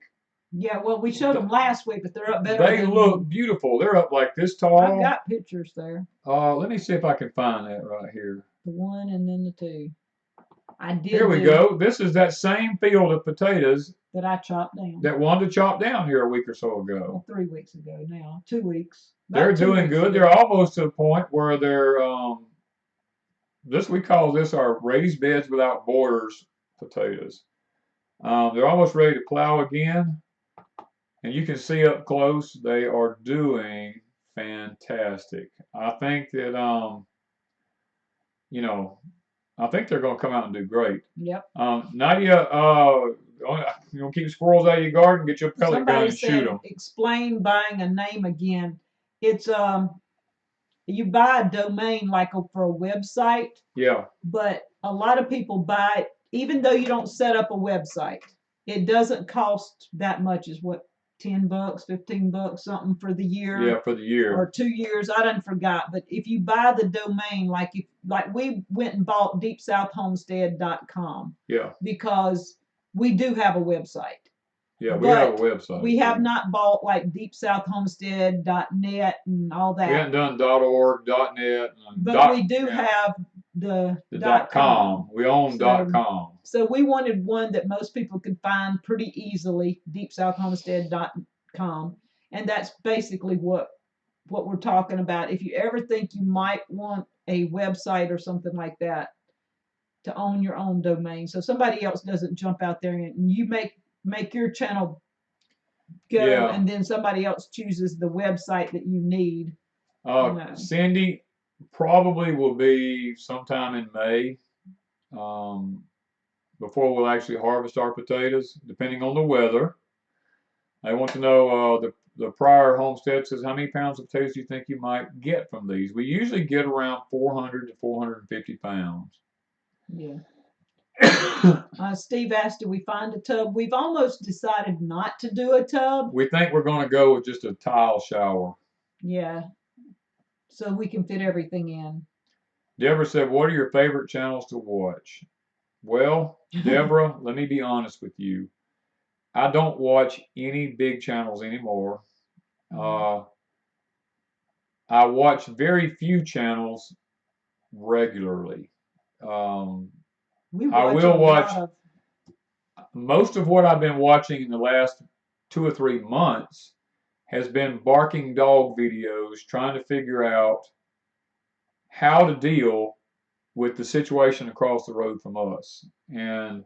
Yeah, well, we showed them last week, but they're up better. They look beautiful. They're up like this tall. I've got pictures there. Let me see if I can find that right here. The 1 and then the 2. I did. Here we go. This is that same field of potatoes that I chopped down. That Wanda chopped down here a week or so ago. Well, 3 weeks ago now. 2 weeks. They're doing good. They're almost to the point where they're we call this our raised beds without borders potatoes. They're almost ready to plow again. And you can see up close, they are doing fantastic. I think that, I think they're going to come out and do great. Yep. Nadia, You know, keep squirrels out of your garden. Get your pellet gun and Somebody's shoot saying, them. explain buying a name again. It's you buy a domain like for a website, Yeah. but a lot of people buy it even though you don't set up a website. It doesn't cost that much. Is what, $10, $15, something for the year. Yeah, for the year. Or 2 years, I done forgot. But if you buy the domain, like we went and bought deepsouthhomestead.com. Yeah. Because we do have a website. Yeah, we have a website. We have not bought like deepsouthhomestead.net and all that. We haven't done .org, .net, but we do have the .com. We own .com. So we wanted one that most people could find pretty easily, deepsouthhomestead.com, and that's basically what we're talking about. If you ever think you might want a website or something like that, to own your own domain, so somebody else doesn't jump out there and you make your channel go, and then somebody else chooses the website that you need. Cindy, probably will be sometime in May before we'll actually harvest our potatoes, depending on the weather. I want to know, the prior homestead says, how many pounds of potatoes do you think you might get from these? We usually get around 400 to 450 pounds. Yeah. Steve asked, do we find a tub? We've almost decided not to do a tub. We think we're going to go with just a tile shower. Yeah. So we can fit everything in. Deborah said, what are your favorite channels to watch? Well, Deborah, let me be honest with you. I don't watch any big channels anymore. I watch very few channels regularly. I will watch most of what I've been watching in the last 2 or 3 months has been barking dog videos, trying to figure out how to deal with the situation across the road from us. And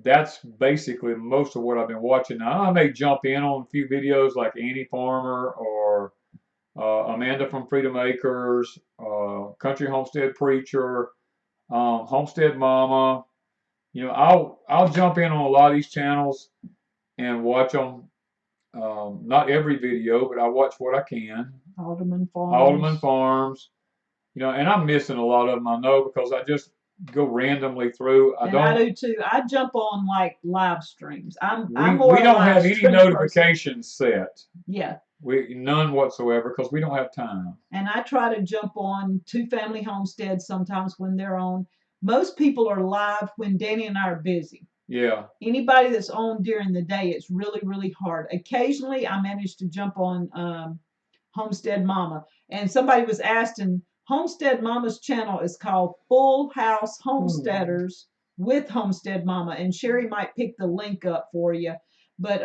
that's basically most of what I've been watching. Now, I may jump in on a few videos like Annie Farmer or Amanda from Freedom Acres, Country Homestead Preacher, Homestead Mama. You know, I'll jump in on a lot of these channels and watch them. Not every video, but I watch what I can. Alderman Farms. You know, and I'm missing a lot of them, I know, because I just go randomly through. I do too. I jump on like live streams. We don't have any notifications set. Yeah. None whatsoever, because we don't have time. And I try to jump on Two Family Homesteads sometimes when they're on. Most people are live when Danny and I are busy. Yeah. Anybody that's on during the day, it's really, really hard. Occasionally, I manage to jump on Homestead Mama. And somebody was asking, Homestead Mama's channel is called Full House Homesteaders with Homestead Mama. And Sherry might pick the link up for you. But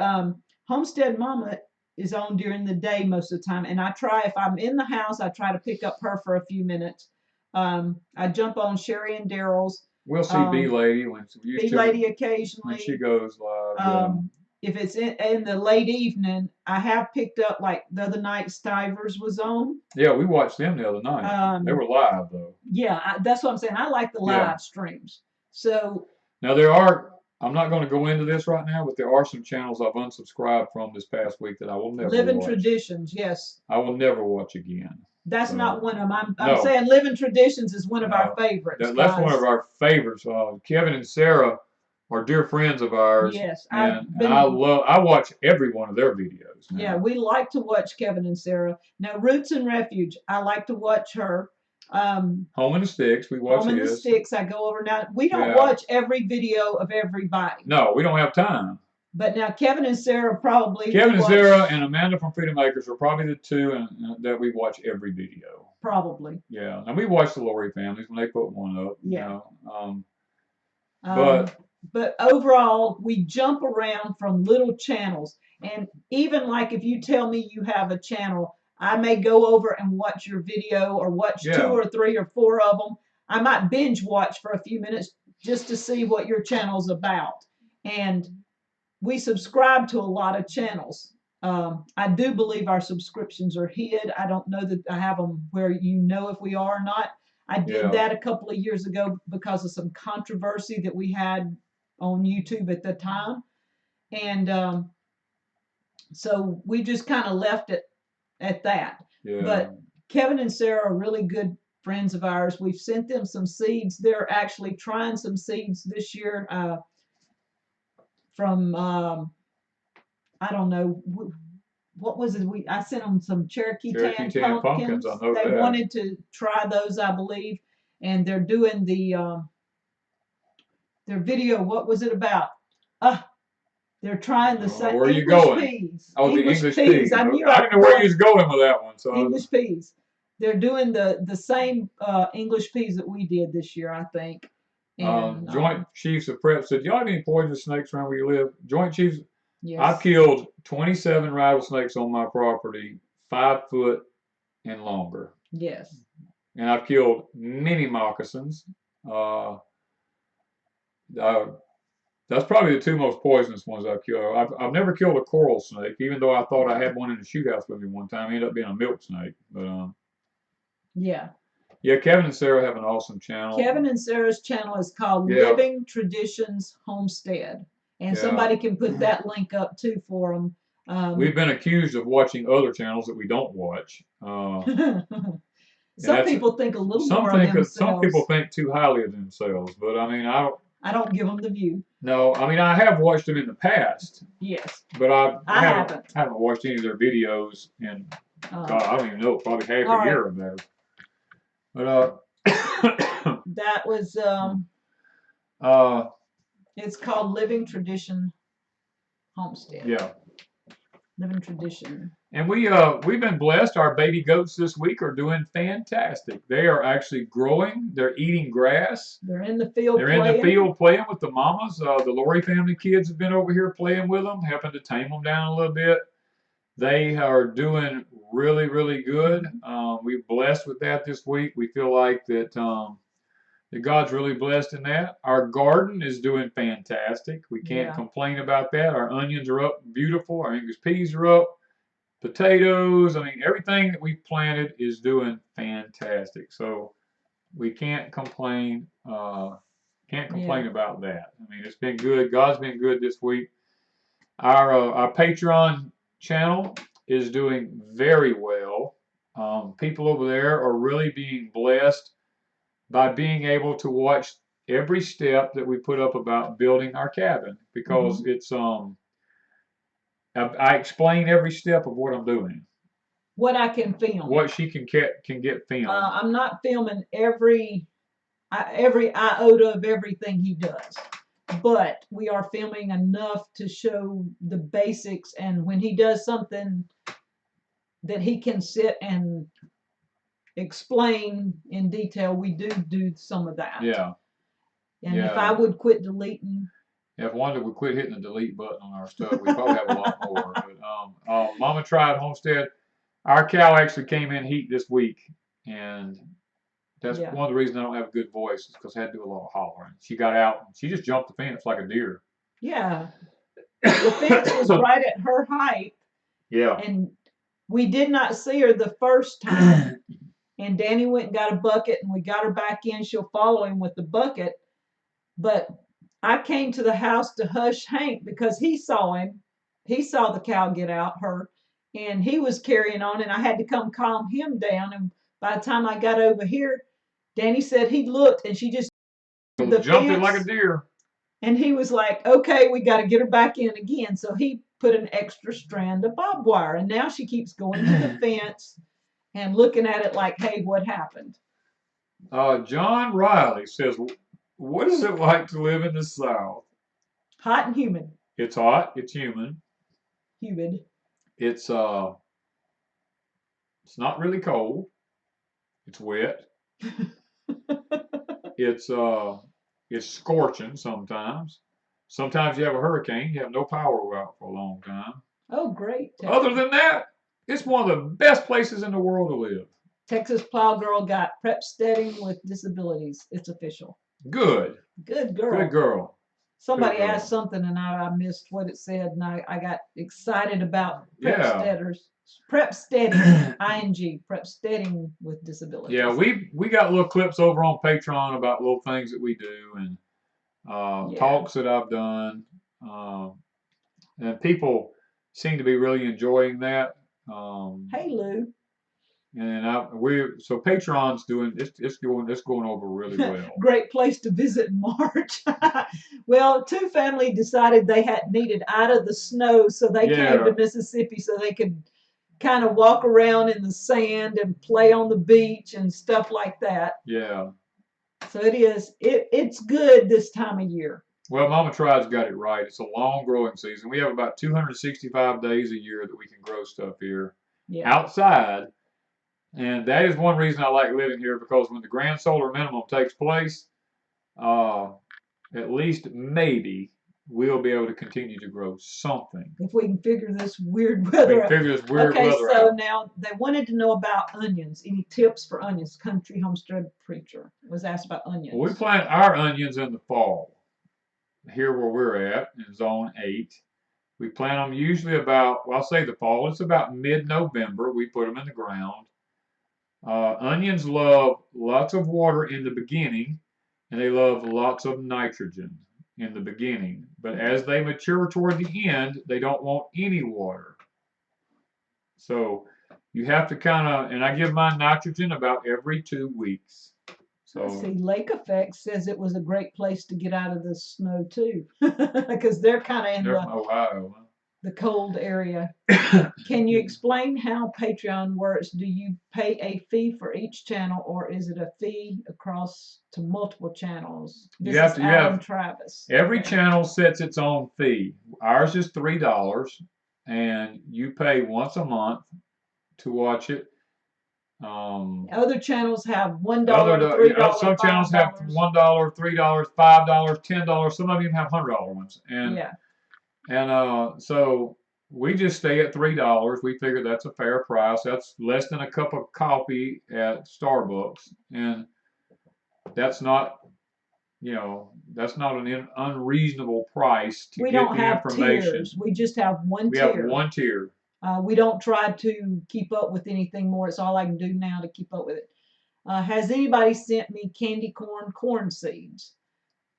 Homestead Mama is on during the day most of the time. And I try, if I'm in the house, I try to pick up her for a few minutes. I jump on Sherry and Daryl's. We'll see B-Lady occasionally when she goes live. If it's in the late evening, I have picked up, like the other night, Stivers was on. Yeah, we watched them the other night. They were live though. Yeah, that's what I'm saying. I like the live streams. So now I'm not going to go into this right now, but there are some channels I've unsubscribed from this past week that I will never Living watch. Traditions, yes. I will never watch again. That's not one of them. I'm saying Living Traditions is one of our favorites. That's one of our favorites. Kevin and Sarah are dear friends of ours. Yes. And I watch every one of their videos now. Yeah, we like to watch Kevin and Sarah. Now, Roots and Refuge, I like to watch her. Home in the Sticks, we watch Home in the Sticks, I go over now. We don't watch every video of everybody. No, we don't have time. But now Kevin and Sarah probably. Kevin and Sarah and Amanda from Freedom Acres are probably the two that we watch every video. Probably. Yeah, and we watch the Lori families when they put one up. Yeah. You know, but overall, we jump around from little channels, and even like if you tell me you have a channel, I may go over and watch your video or watch 2 or 3 or 4 of them. I might binge watch for a few minutes just to see what your channel's about. And we subscribe to a lot of channels. I do believe our subscriptions are hid. I don't know that I have them where you know if we are or not. I did that a couple of years ago because of some controversy that we had on YouTube at the time. And so we just kind of left it at that. Yeah. But Kevin and Sarah are really good friends of ours. We've sent them some seeds. They're actually trying some seeds this year from I don't know what was it. I sent them some Cherokee tan pumpkins. I know They that. wanted to try those, I believe, and they're doing their video. What was it about? They're trying the same English peas. Oh, English the English peas. I knew I didn't know where you was going with that one. So English peas. They're doing the same English peas that we did this year, I think. And, Joint Chiefs of Prep said, "Y'all have any poisonous snakes around where you live?" Joint Chiefs. Yes. I've killed 27 rattlesnakes on my property, 5 foot and longer. Yes. And I've killed many moccasins. That's probably the 2 most poisonous ones I've killed. I've never killed a coral snake, even though I thought I had one in the shoot house with me one time. It ended up being a milk snake. But yeah. Yeah, Kevin and Sarah have an awesome channel. Kevin and Sarah's channel is called Living Traditions Homestead. And somebody can put that link up too for them. We've been accused of watching other channels that we don't watch. Some people think a little more of themselves. Some people think too highly of themselves, but I mean, I don't give them the view. No, I mean, I have watched them in the past. Yes. But I haven't watched any of their videos in, God, I don't even know, probably half a year or better. But that was it's called Living Tradition Homestead. Yeah. Living Tradition. And we've been blessed. Our baby goats this week are doing fantastic. They are actually growing. They're eating grass. They're in the field in the field playing with the mamas. The Lori family kids have been over here playing with them, helping to tame them down a little bit. They are doing really, really good. We're blessed with that this week. We feel like that God's really blessed in that. Our garden is doing fantastic. We can't complain about that. Our onions are up beautiful. Our English peas are up. Potatoes. I mean, everything that we've planted is doing fantastic. So we can't complain. About that. I mean, it's been good. God's been good this week. Our Patreon channel is doing very well. People over there are really being blessed by being able to watch every step that we put up about building our cabin, because it's I explain every step of what I'm doing. What I can film. What she can get filmed. I'm not filming every iota of everything he does, but we are filming enough to show the basics. And when he does something that he can sit and explain in detail, we do some of that. Yeah. And if I would quit deleting. If Wanda would quit hitting the delete button on our stuff, we'd probably have a lot more. But Mama tried Homestead. Our cow actually came in heat this week, and that's one of the reasons I don't have a good voice, is because I had to do a lot of hollering. She got out and she just jumped the fence like a deer. Yeah. The fence was right at her height. Yeah. And we did not see her the first time. And Danny went and got a bucket, and we got her back in. She'll follow him with the bucket. But I came to the house to hush Hank because he saw him. He saw the cow get out, her, and he was carrying on, and I had to come calm him down. And by the time I got over here, Danny said he looked, and she just jumped in like a deer. And he was like, okay, we got to get her back in again. So he put an extra strand of barbed wire, and now she keeps going to the fence and looking at it like, hey, what happened? John Riley says, what is it like to live in the South? Hot and humid. It's hot. It's humid. Humid. It's not really cold. It's wet. It's scorching sometimes. Sometimes you have a hurricane. You have no power out for a long time. Oh, great. Texas. Other than that, it's one of the best places in the world to live. Texas Plow Girl got prep steading with disabilities. It's official. Good. Good girl. Good girl. Somebody asked something and I missed what it said, and I got excited about prep steading, ing, prep steading with disabilities. Yeah, we got little clips over on Patreon about little things that we do, and talks that I've done, and people seem to be really enjoying that. Hey, Lou. And so Patreon's doing it's going over really well. Great place to visit in March. Well, two family decided they had needed out of the snow, so they came to Mississippi so they could kind of walk around in the sand and play on the beach and stuff like that. Yeah. So it's good this time of year. Well, Mama Tried's got it right. It's a long growing season. We have about 265 days a year that we can grow stuff here outside. And that is one reason I like living here, because when the grand solar minimum takes place, at least maybe we'll be able to continue to grow something. If we can figure this weird weather out. Okay, so now they wanted to know about onions. Any tips for onions? Country Homestead Preacher was asked about onions. Well, we plant our onions in the fall. Here where we're at, in Zone 8. We plant them usually about, well, I'll say the fall, it's about mid-November. We put them in the ground. Onions love lots of water in the beginning, and they love lots of nitrogen in the beginning. But as they mature toward the end, they don't want any water. So you have to kind of, and I give mine nitrogen about every 2 weeks. So, let's see, Lake Effect says it was a great place to get out of the snow too, because they're kind of in the cold area. Can you explain how Patreon works? Do you pay a fee for each channel, or is it a fee across to multiple channels? You have Travis. Every channel sets its own fee. Ours is $3, and you pay once a month to watch it. Other channels have $1, $3. Some channels have $1, $3, $5, $10. Some of them have $100 ones. And so we just stay at $3. We figure that's a fair price. That's less than a cup of coffee at Starbucks, and that's not, that's not an unreasonable price to get the information. Tiers. We just have one tier. We have one tier. We don't try to keep up with anything more. It's all I can do now to keep up with it. Has anybody sent me candy corn seeds?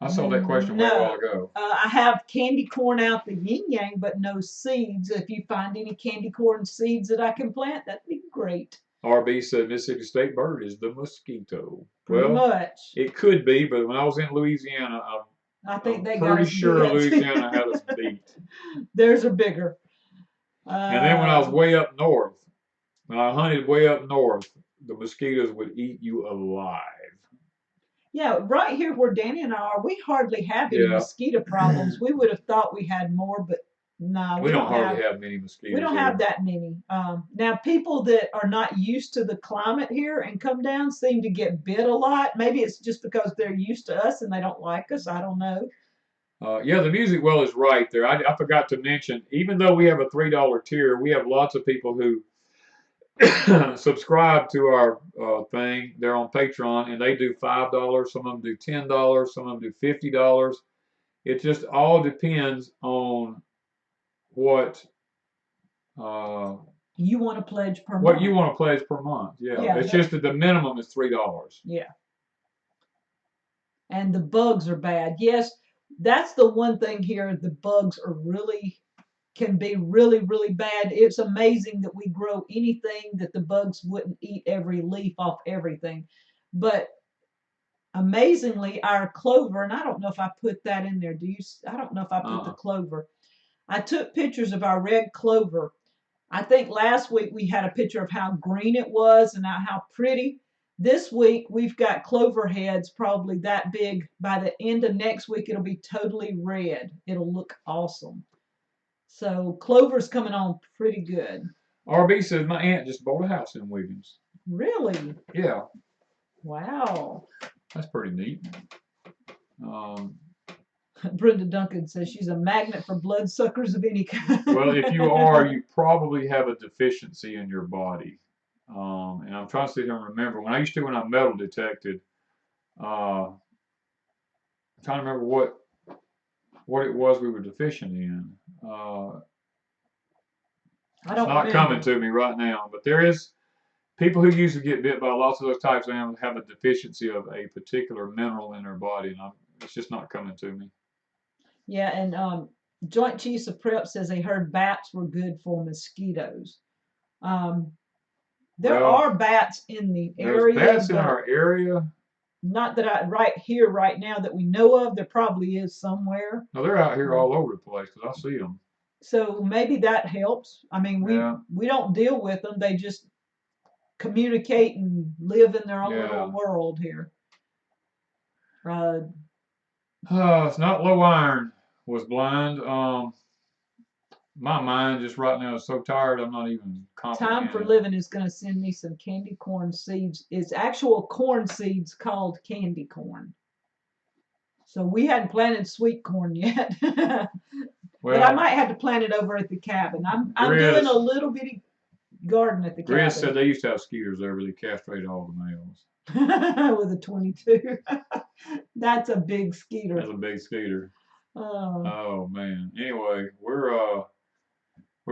I saw that question a while ago. I have candy corn out the yin yang, but no seeds. If you find any candy corn seeds that I can plant, that'd be great. RB said Mississippi State bird is the mosquito. Pretty much. It could be, but when I was in Louisiana, I think they got us beat. Pretty sure Louisiana had us beat. Theirs are bigger. And then when I was way up north, when I hunted way up north, the mosquitoes would eat you alive. Yeah, right here where Danny and I are, we hardly have any mosquito problems. We would have thought we had more, but no, we don't hardly have many mosquitoes. We don't have that many. Now, people that are not used to the climate here and come down seem to get bit a lot. Maybe it's just because they're used to us and they don't like us. I don't know. Yeah, the music well is right there. I forgot to mention, even though we have a $3 tier, we have lots of people who subscribe to our thing. They're on Patreon, and they do $5. Some of them do $10. Some of them do $50. It just all depends on what you want to pledge per month. What you want to pledge per month. Yeah. It's just that the minimum is $3. Yeah. And the bugs are bad. Yes. That's the one thing here. The bugs can be really, really bad. It's amazing that we grow anything that the bugs wouldn't eat every leaf off everything. But amazingly, our clover, and I don't know if I put that in there. I don't know if I put the clover. I took pictures of our red clover. I think last week we had a picture of how green it was and how pretty. This week, we've got clover heads probably that big. By the end of next week, it'll be totally red. It'll look awesome. So clover's coming on pretty good. RB says my aunt just bought a house in Wiggins. Really? Yeah. Wow. That's pretty neat. Brenda Duncan says she's a magnet for bloodsuckers of any kind. Well, if you are, you probably have a deficiency in your body. And I'm trying to sit here and remember when I metal detected. I'm trying to remember what it was we were deficient in. It's not coming to me right now, but there is people who usually get bit by lots of those types of animals have a deficiency of a particular mineral in their body, and It's just not coming to me. Yeah, and Joint Chiefs of Prep says they heard bats were good for mosquitoes. There Well, are bats in the there's area, bats in but our area. not that I right here right now that we know of. There probably is somewhere. No, they're out here all over the place because I see them. So maybe that helps. I mean, Yeah. we don't deal with them. They just communicate and live in their own Yeah. little world here. It's not low iron was blind. My mind just right now is so tired. I'm not even Time for comprehending. Living is going to send me some candy corn seeds. It's actual corn seeds called candy corn. So we hadn't planted sweet corn yet. But I might have to plant it over at the cabin. I'm doing a little bitty garden at the cabin. Grizz said they used to have skeeters there, but they castrated all the males. With a 22. That's a big skeeter. That's a big skeeter. Oh man. Anyway, we're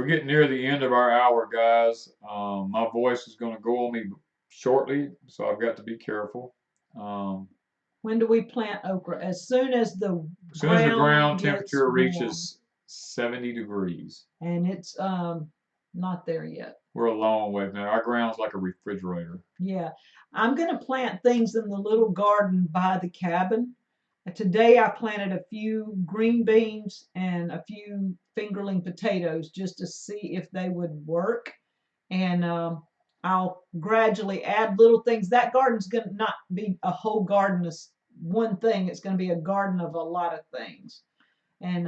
getting near the end of our hour, guys. My voice is going to go on me shortly, so I've got to be careful. When do we plant okra? As soon as the ground temperature reaches 70 degrees. And it's not there yet. We're a long way now. Our ground's like a refrigerator. Yeah. I'm going to plant things in the little garden by the cabin. Today I planted a few green beans and a few fingerling potatoes just to see if they would work. And I'll gradually add little things. That garden's going to not be a whole garden of one thing. It's going to be a garden of a lot of things. And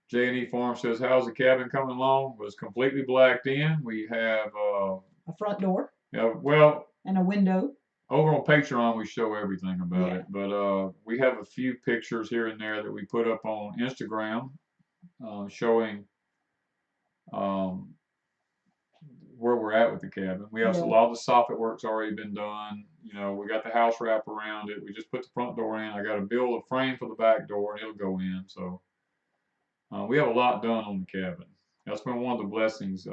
J&E Farm says, how's the cabin coming along? Was completely blacked in. We have a front door. Yeah, well, and a window. Over on Patreon, we show everything about it, but we have a few pictures here and there that we put up on Instagram, showing where we're at with the cabin. We have a lot of the soffit work's already been done. You know, we got the house wrap around it. We just put the front door in. I got to build a frame for the back door, and it'll go in. So we have a lot done on the cabin. That's been one of the blessings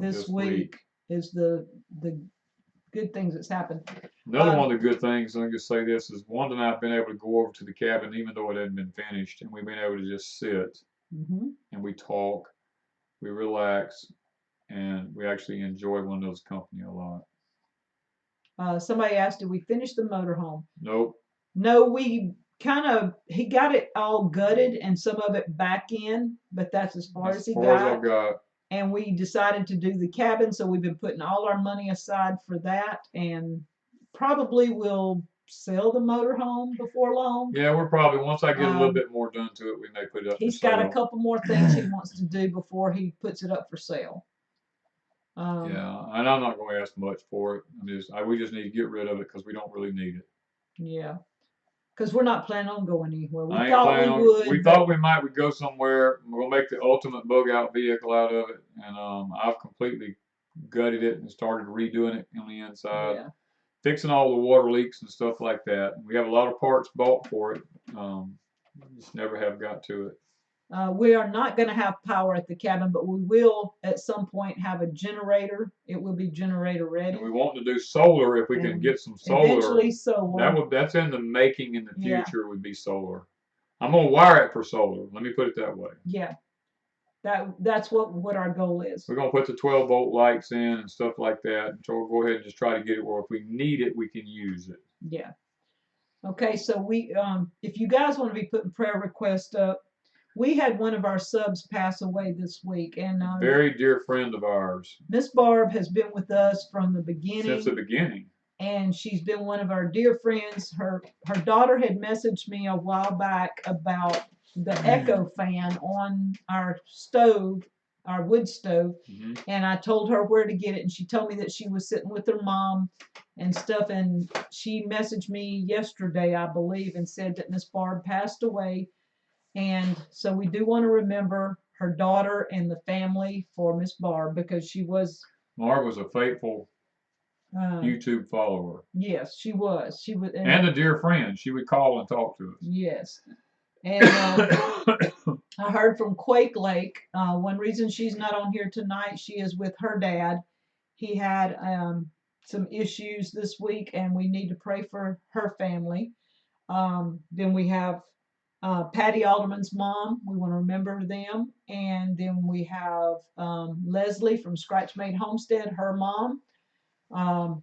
this week. Is the good things that's happened. Another one of the good things, let me just say this, is Wanda and I have been able to go over to the cabin even though it hadn't been finished, and we've been able to just sit and we talk, we relax, and we actually enjoy one of those company a lot. Somebody asked, did we finish the motorhome? Nope. No, we he got it all gutted and some of it back in, but that's as far as he got. And we decided to do the cabin, so we've been putting all our money aside for that, and probably will sell the motorhome before long. Yeah, we're probably, once I get a little bit more done to it, we may put it up for sale. He's got a couple more things he wants to do before he puts it up for sale. Yeah, and I'm not going to ask much for it. We just need to get rid of it because we don't really need it. Yeah. Because we're not planning on going anywhere. We thought we might go somewhere. We'll make the ultimate bug out vehicle out of it. And I've completely gutted it and started redoing it on the inside. Fixing all the water leaks and stuff like that. We have a lot of parts bought for it. Just never have got to it. We are not going to have power at the cabin, but we will at some point have a generator. It will be generator ready. And we want to do solar if we can get some solar. Eventually solar. That's in the making in the future would be solar. I'm going to wire it for solar. Let me put it that way. Yeah. That's what our goal is. We're going to put the 12-volt lights in and stuff like that. So we'll go ahead and just try to get it where if we need it, we can use it. Yeah. Okay, so we if you guys want to be putting prayer requests up, we had one of our subs pass away this week, and very dear friend of ours. Miss Barb has been with us from the beginning. Since the beginning. And she's been one of our dear friends. Her daughter had messaged me a while back about the Echo fan on our stove, our wood stove, and I told her where to get it, and she told me that she was sitting with her mom and stuff, and she messaged me yesterday, I believe, and said that Miss Barb passed away. And so we do want to remember her daughter and the family for Miss Barb, because she was... Barb was a faithful YouTube follower. Yes, she was. And a dear friend. She would call and talk to us. Yes. And I heard from Quake Lake. One reason she's not on here tonight, she is with her dad. He had some issues this week, and we need to pray for her family. Then we have Patty Alderman's mom. We want to remember them. And then we have Leslie from Scratch Made Homestead, her mom. Um,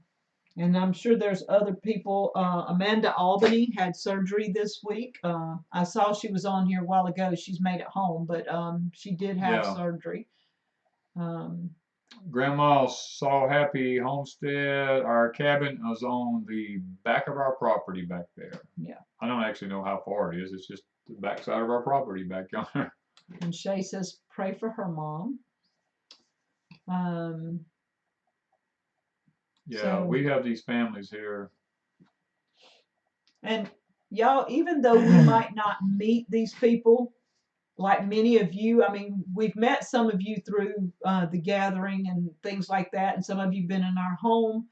and I'm sure there's other people. Amanda Albany had surgery this week. I saw she was on here a while ago. She's made it home, but she did have Yeah. surgery. Um, Grandma saw Happy Homestead. Our cabin is on the back of our property back there. Yeah. I don't actually know how far it is. It's just the back side of our property back yonder. And Shay says, pray for her mom. Yeah, So, we have these families here. and y'all, even though we might not meet these people, like many of you, I mean, we've met some of you through the gathering and things like that, and some of you have been in our home.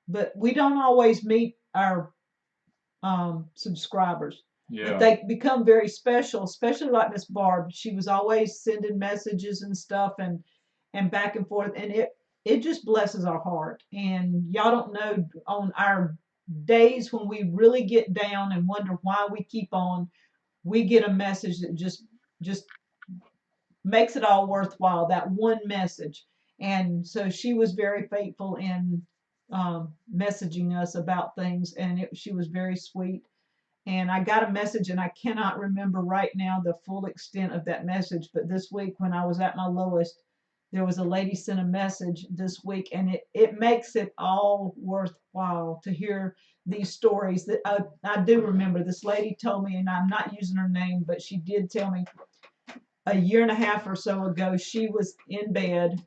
But we don't always meet our subscribers. Yeah. But they become very special, especially like Miss Barb. She was always sending messages and stuff and back and forth, and it just blesses our heart. And y'all don't know, on our days when we really get down and wonder why we keep on, we get a message that just makes it all worthwhile, that one message. And so she was very faithful in messaging us about things, and she was very sweet. And I got a message, and I cannot remember right now the full extent of that message, but this week when I was at my lowest, there was a lady sent a message this week, and it makes it all worthwhile to hear these stories. That I do remember this lady told me, and I'm not using her name, but she did tell me a year and a half or so ago, she was in bed,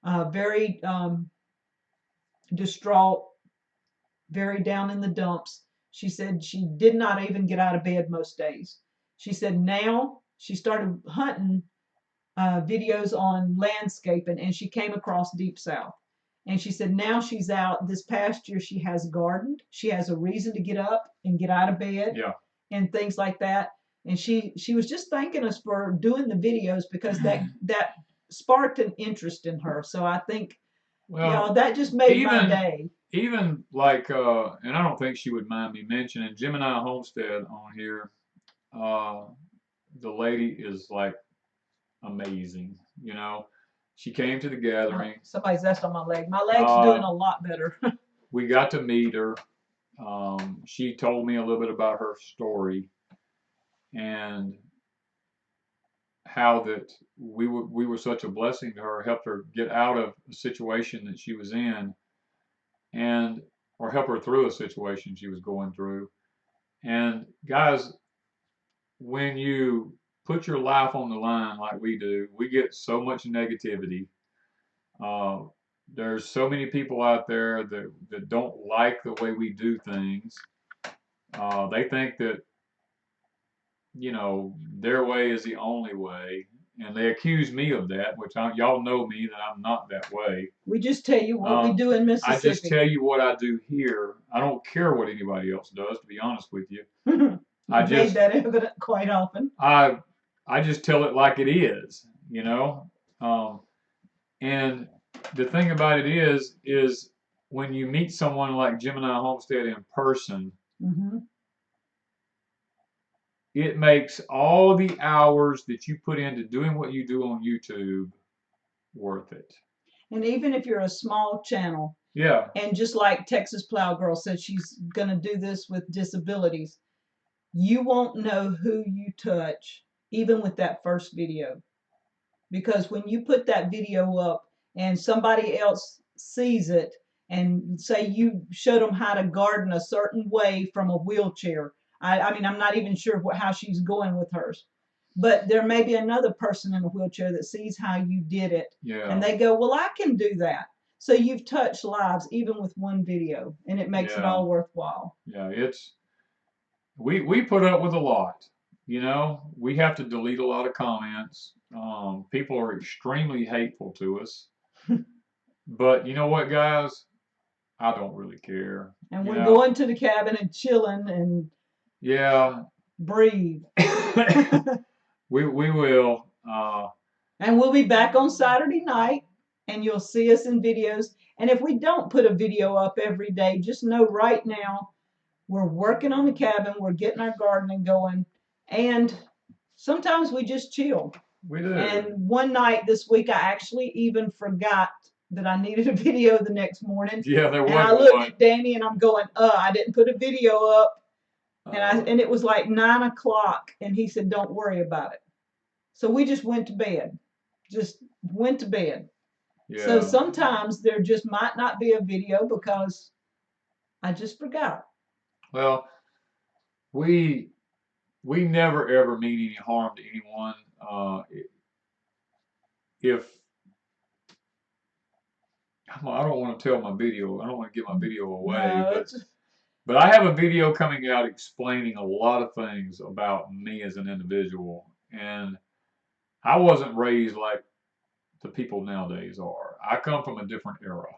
very distraught, very down in the dumps. She said she did not even get out of bed most days. She said now she started hunting videos on landscaping, and she came across Deep South. And she said now she's out. This past year she has gardened. She has a reason to get up and get out of bed. Yeah. And things like that. And she was just thanking us for doing the videos because that sparked an interest in her. So I think, Well, that just made my day. Even like, and I don't think she would mind me mentioning Gemini Homestead on here. The lady is like amazing. You know, she came to the gathering. Somebody's zest on my leg. My leg's doing a lot better. We got to meet her. She told me a little bit about her story and how that we were such a blessing to her, helped her get out of a situation that she was in, and or help her through a situation she was going through. And guys, when you put your life on the line like we do, we get so much negativity. There's so many people out there that don't like the way we do things. They think that, you know, their way is the only way. And they accuse me of that, which y'all know me that I'm not that way. We just tell you what we do in Mississippi. I just tell you what I do here. I don't care what anybody else does, to be honest with you. I made that evident quite often. I just tell it like it is, you know. And the thing about it is when you meet someone like Gemini Homestead in person, it makes all the hours that you put into doing what you do on YouTube worth it. And even if you're a small channel, yeah. And just like Texas Plow Girl said, she's going to do this with disabilities. You won't know who you touch, even with that first video. Because when you put that video up and somebody else sees it, and say you showed them how to garden a certain way from a wheelchair. I mean, I'm not even sure how she's going with hers. But there may be another person in a wheelchair that sees how you did it. Yeah. And they go, well, I can do that. So you've touched lives even with one video, and it makes it all worthwhile. Yeah, we put up with a lot. You know, we have to delete a lot of comments. People are extremely hateful to us. But you know what, guys? I don't really care. And we're going to the cabin and chilling and breathe. We will. And we'll be back on Saturday night, and you'll see us in videos. And if we don't put a video up every day, just know right now We're working on the cabin. We're getting our gardening going. And sometimes we just chill. We do. And one night this week, I actually even forgot that I needed a video the next morning. Yeah, there was one. And I looked at Danny and I'm going, I didn't put a video up. And it was like 9 o'clock. And he said, don't worry about it. So we just went to bed. Just went to bed. Yeah. So sometimes there just might not be a video because I just forgot. Well, we never ever mean any harm to anyone. If I don't want to tell my video, I don't want to give my video away, No, but I have a video coming out explaining a lot of things about me as an individual, and I wasn't raised like the people nowadays are. I come from a different era.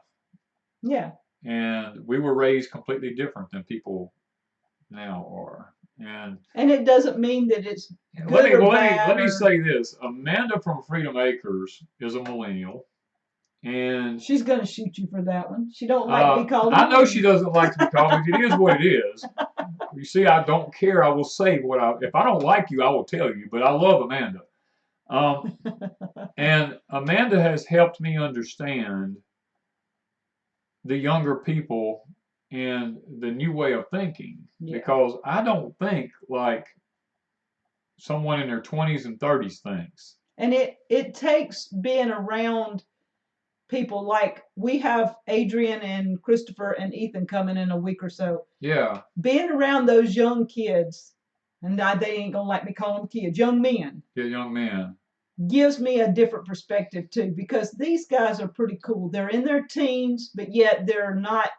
Yeah. And we were raised completely different than people now are. And it doesn't mean that it's good or bad. Let me say this. Amanda from Freedom Acres is a millennial. And she's going to shoot you for that one. She don't like to be called. I know she doesn't like to be called, but it is what it is. You see, I don't care. I will say if I don't like you, I will tell you. But I love Amanda. And Amanda has helped me understand the younger people and the new way of thinking, because I don't think like someone in their 20s and 30s thinks. And it takes being around people like we have Adrian and Christopher and Ethan coming in a week or so. Yeah. Being around those young kids, and they ain't gonna like me calling them kids, young men. Yeah, young men. Gives me a different perspective too, because these guys are pretty cool. They're in their teens, but yet they're not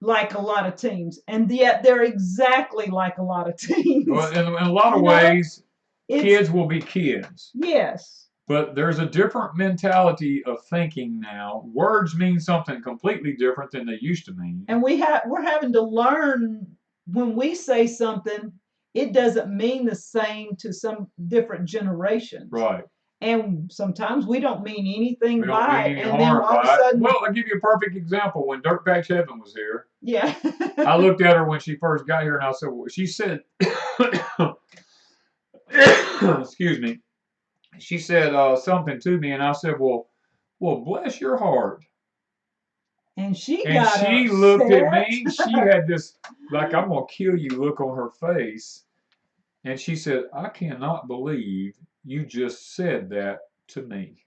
like a lot of teens, and yet they're exactly like a lot of teens. Well, in a lot of ways, kids will be kids. Yes. But there's a different mentality of thinking now. Words mean something completely different than they used to mean. And we're having to learn when we say something, it doesn't mean the same to some different generations. Right. And sometimes we don't mean anything by it. And then all of a sudden, well, I'll give you a perfect example. When Dirt Patch Heaven was here, yeah, I looked at her when she first got here, and I said, she said, excuse me, she said something to me, and I said, well, bless your heart. And she looked at me. She had this like I'm gonna kill you look on her face, and she said, I cannot believe you just said that to me.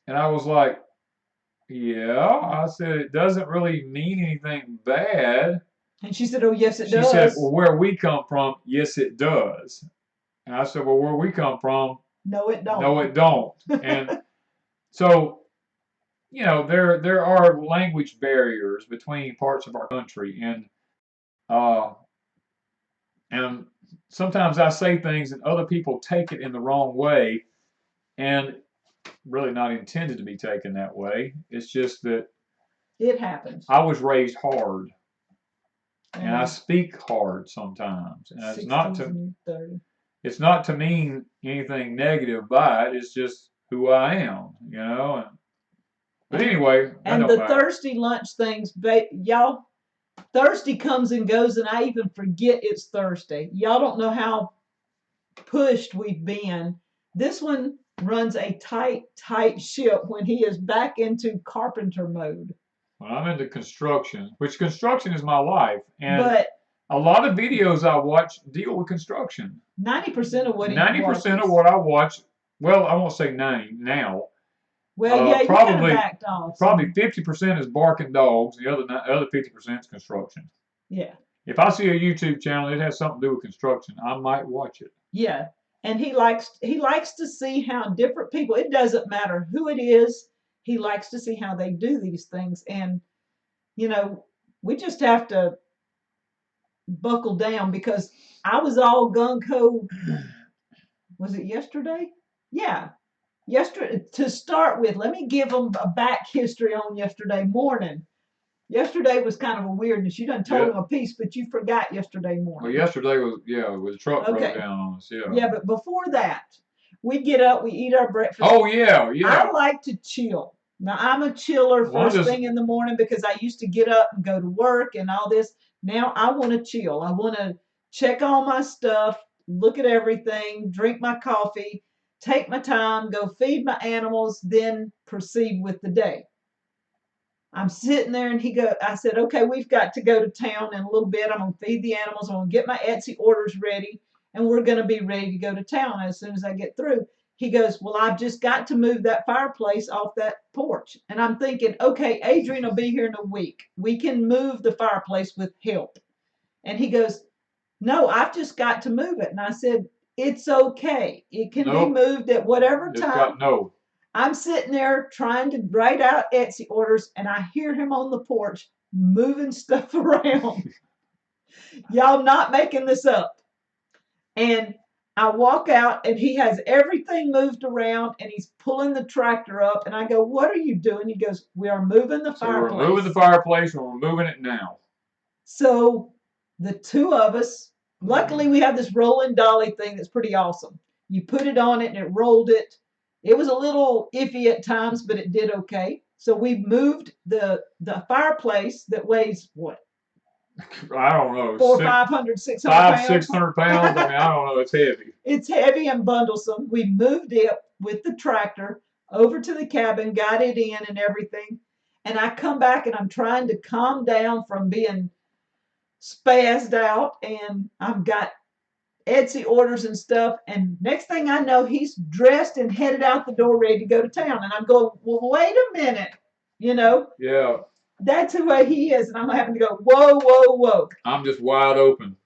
And I was like, yeah. I said, it doesn't really mean anything bad. And she said, oh, yes, it does. She said, well, where we come from, yes, it does. And I said, well, where we come from, no, it don't. No, it don't. And so, you know, there are language barriers between parts of our country, and sometimes I say things and other people take it in the wrong way, and really not intended to be taken that way. It's just that it happens. I was raised hard, and I speak hard sometimes, and it's not to mean anything negative by it. It's just who I am, you know. But anyway, and the Thursday lunch things, y'all. Thursday comes and goes, and I even forget it's Thursday. Y'all don't know how pushed we've been. This one runs a tight ship when he is back into carpenter mode. Well, I'm into construction, which construction is my life. But a lot of videos I watch deal with construction. 90% of what 90% of what I watch, well, I won't say 90 now. Well, yeah, you kind of backed off. Probably 50% is barking dogs. The other 50% is construction. Yeah. If I see a YouTube channel that has something to do with construction, I might watch it. Yeah, and he likes to see how different people. It doesn't matter who it is. He likes to see how they do these things, and you know, we just have to buckle down, because I was all gung ho. Was it yesterday? Yeah. Yesterday, to start with, let me give them a back history on yesterday morning. Yesterday was kind of a weirdness. You done told them a piece, but you forgot yesterday morning. Well, yesterday was, the truck broke down on us, Yeah, but before that, we get up, we eat our breakfast. Oh, yeah. I like to chill. Now I'm a chiller first Wanda's thing in the morning because I used to get up and go to work and all this. Now I want to chill. I want to check all my stuff, look at everything, drink my coffee, take my time, go feed my animals, then proceed with the day. I'm sitting there and I said, okay, we've got to go to town in a little bit. I'm going to feed the animals. I'm going to get my Etsy orders ready and we're going to be ready to go to town as soon as I get through. He goes, well, I've just got to move that fireplace off that porch. And I'm thinking, okay, Adrian will be here in a week. We can move the fireplace with help. And he goes, no, I've just got to move it. And I said, it's okay. It can be moved at whatever time. I'm sitting there trying to write out Etsy orders and I hear him on the porch moving stuff around. Y'all not making this up. And I walk out and he has everything moved around and he's pulling the tractor up and I go, what are you doing? He goes, we are moving the fireplace. We're moving the fireplace and we're moving it now. So the two of us, luckily we have this rolling dolly thing that's pretty awesome. You put it on it and it rolled it. It was a little iffy at times, but it did okay. So we moved the fireplace that weighs what? I don't know. 500, 600 pounds. 600 pounds. I mean, I don't know. It's heavy. It's heavy and bundlesome. We moved it with the tractor over to the cabin, got it in and everything. And I come back and I'm trying to calm down from being spazzed out. And I've got Etsy orders and stuff. And next thing I know, he's dressed and headed out the door ready to go to town. And I'm going, well, wait a minute. You know? Yeah. That's who he is, and I'm having to go, whoa, whoa, whoa. I'm just wide open.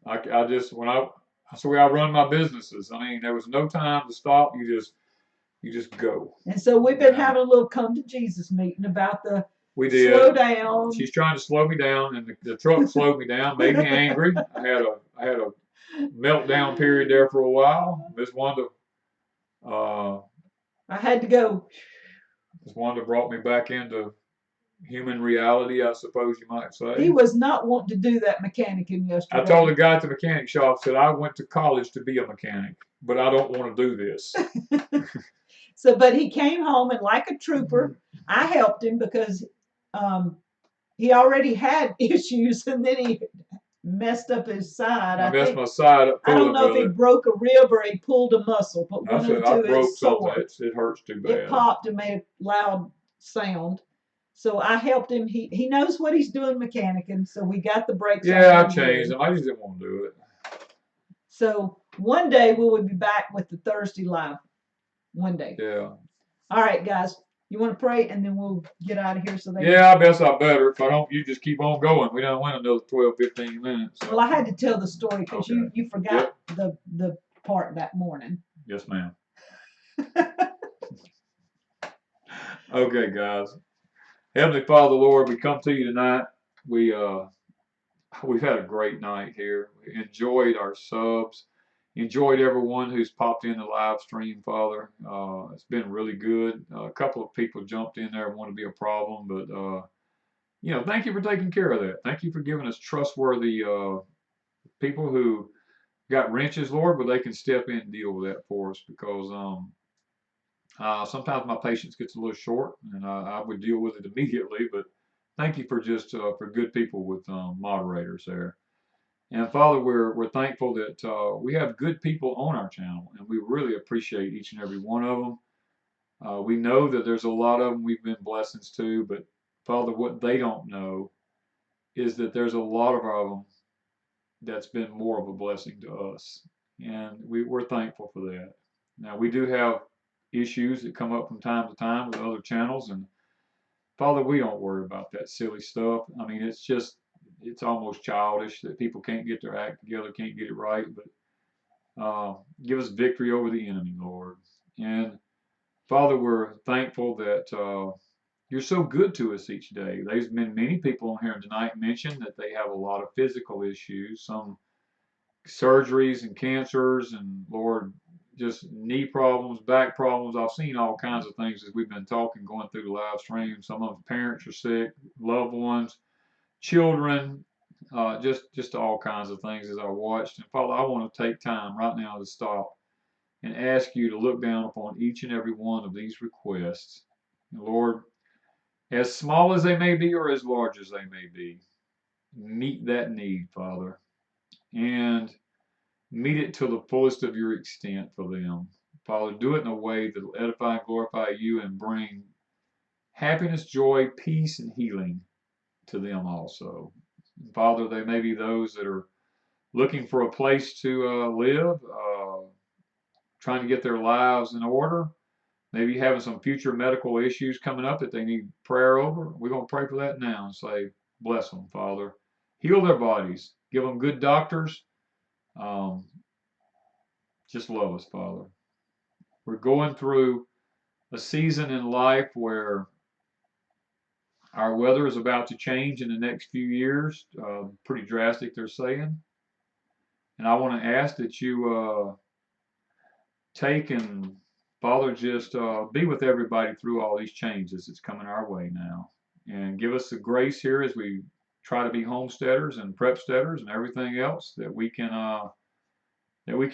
That's the way I run my businesses. I mean, there was no time to stop. You just go. And so we've been having a little come to Jesus meeting about the slow down. She's trying to slow me down, and the truck slowed me down, made me angry. I had a meltdown period there for a while. Miss Wanda. I had to go. Miss Wanda brought me back into human reality, I suppose you might say. He was not wanting to do that mechanicing yesterday. I told the guy at the mechanic shop, said I went to college to be a mechanic, but I don't want to do this. So, but he came home and like a trooper, I helped him because he already had issues and then he messed up his side. I messed my side up. I don't know if he broke a rib or he pulled a muscle, but one of the two is sore. It hurts too bad. It popped and made a loud sound. So I helped him. He knows what he's doing mechanicking. So we got the brakes. Yeah, I changed them. I just didn't want to do it. So one day we will be back with the Thursday live. One day. Yeah. All right, guys. You want to pray and then we'll get out of here. I guess I better. If I don't, you just keep on going. We don't win another 12, 15 minutes. So. Well, I had to tell the story because you forgot the part that morning. Yes, ma'am. Okay, guys. Heavenly Father, Lord, we come to you tonight. We've had a great night here. We enjoyed our subs. Enjoyed everyone who's popped in the live stream, Father. It's been really good. A couple of people jumped in there and want to be a problem, but thank you for taking care of that. Thank you for giving us trustworthy people who got wrenches, Lord, but they can step in and deal with that for us because sometimes my patience gets a little short, and I would deal with it immediately. But thank you for just for good people with moderators there. And Father, we're thankful that we have good people on our channel, and we really appreciate each and every one of them. We know that there's a lot of them we've been blessings to, but Father, what they don't know is that there's a lot of them that's been more of a blessing to us, and we're thankful for that. Now, we do have issues that come up from time to time with other channels, and Father, we don't worry about that silly stuff. I mean, it's almost childish that people can't get their act together, can't get it right, but give us victory over the enemy, Lord. And Father, we're thankful that you're so good to us each day. There's been many people on here tonight mentioned that they have a lot of physical issues, some surgeries and cancers, and Lord, just knee problems, back problems. I've seen all kinds of things as we've been talking, going through the live stream. Some of the parents are sick, loved ones, children, just all kinds of things as I watched. And Father, I want to take time right now to stop and ask you to look down upon each and every one of these requests Lord, as small as they may be or as large as they may be, meet that need, Father, and meet it to the fullest of your extent for them. Father, do it in a way that will edify and glorify you and bring happiness, joy, peace, and healing to them also. Father, they may be those that are looking for a place to live, trying to get their lives in order, maybe having some future medical issues coming up that they need prayer over. We're going to pray for that now and say, bless them, Father. Heal their bodies. Give them good doctors. Um, just love us, Father. We're going through a season in life where our weather is about to change in the next few years. Pretty drastic, they're saying. And I want to ask that you take and, Father, just be with everybody through all these changes that's coming our way now. And give us the grace here as we try to be homesteaders and prepsteaders and everything else that we can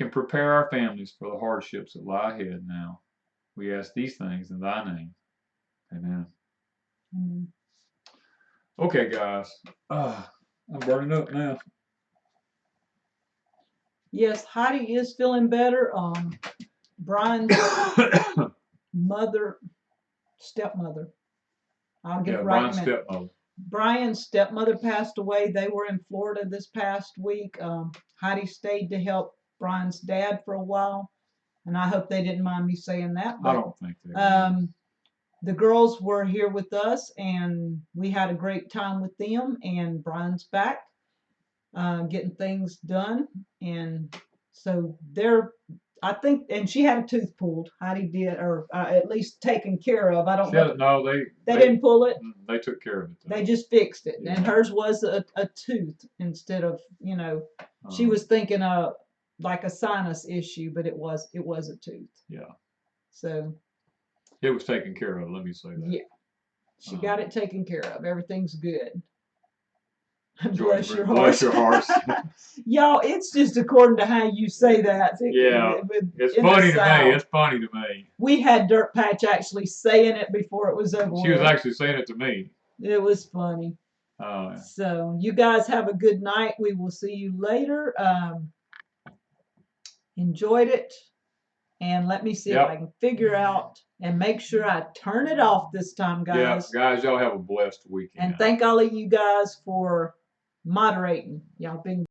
prepare our families for the hardships that lie ahead now. We ask these things in thy name. Amen. Mm. Okay, guys. I'm burning up now. Yes, Heidi is feeling better. Brian's stepmother. I'll get it right in a minute. Brian's stepmother. Brian's stepmother passed away. They were in Florida this past week. Heidi stayed to help Brian's dad for a while, and I hope they didn't mind me saying that. But, I don't think they did. The girls were here with us, and we had a great time with them. And Brian's back, getting things done, and so they're. I think, and she had a tooth pulled. Heidi did, or at least taken care of. I don't know. No, they didn't pull it. They took care of it. They just fixed it, Yeah. and hers was a tooth instead of, she was thinking like a sinus issue, but it was a tooth. Yeah. So it was taken care of. Let me say that. Yeah, she got it taken care of. Everything's good. Bless your hearts. Y'all, it's just according to how you say that. Yeah, it's funny to me. It's funny to me. We had Dirt Patch actually saying it before it was over. She was actually saying it to me. It was funny. So you guys have a good night. We will see you later. Enjoyed it. And let me see if I can figure out and make sure I turn it off this time, guys. Yeah, guys, y'all have a blessed weekend. And thank all of you guys for moderating. Y'all been